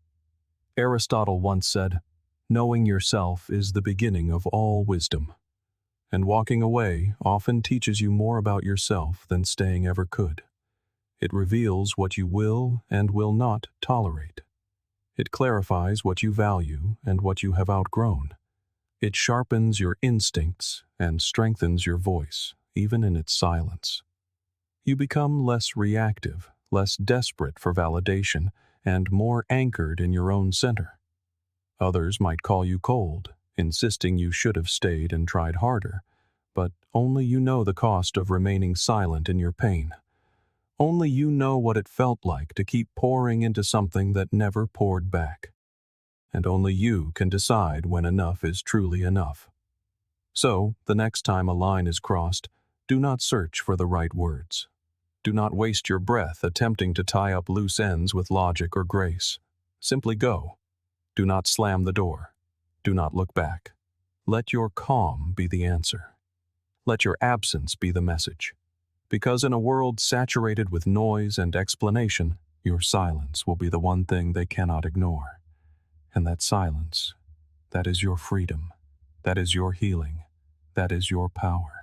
Aristotle once said, Knowing yourself is the beginning of all wisdom, and walking away often teaches you more about yourself than staying ever could. It reveals what you will and will not tolerate. It clarifies what you value and what you have outgrown. It sharpens your instincts and strengthens your voice, even in its silence. You become less reactive, less desperate for validation, and more anchored in your own center. Others might call you cold, insisting you should have stayed and tried harder, but only you know the cost of remaining silent in your pain. Only you know what it felt like to keep pouring into something that never poured back. And only you can decide when enough is truly enough. So, the next time a line is crossed, do not search for the right words. Do not waste your breath attempting to tie up loose ends with logic or grace. Simply go. Do not slam the door. Do not look back. Let your calm be the answer. Let your absence be the message. Because in a world saturated with noise and explanation, your silence will be the one thing they cannot ignore. And that silence, that is your freedom. That is your healing. That is your power.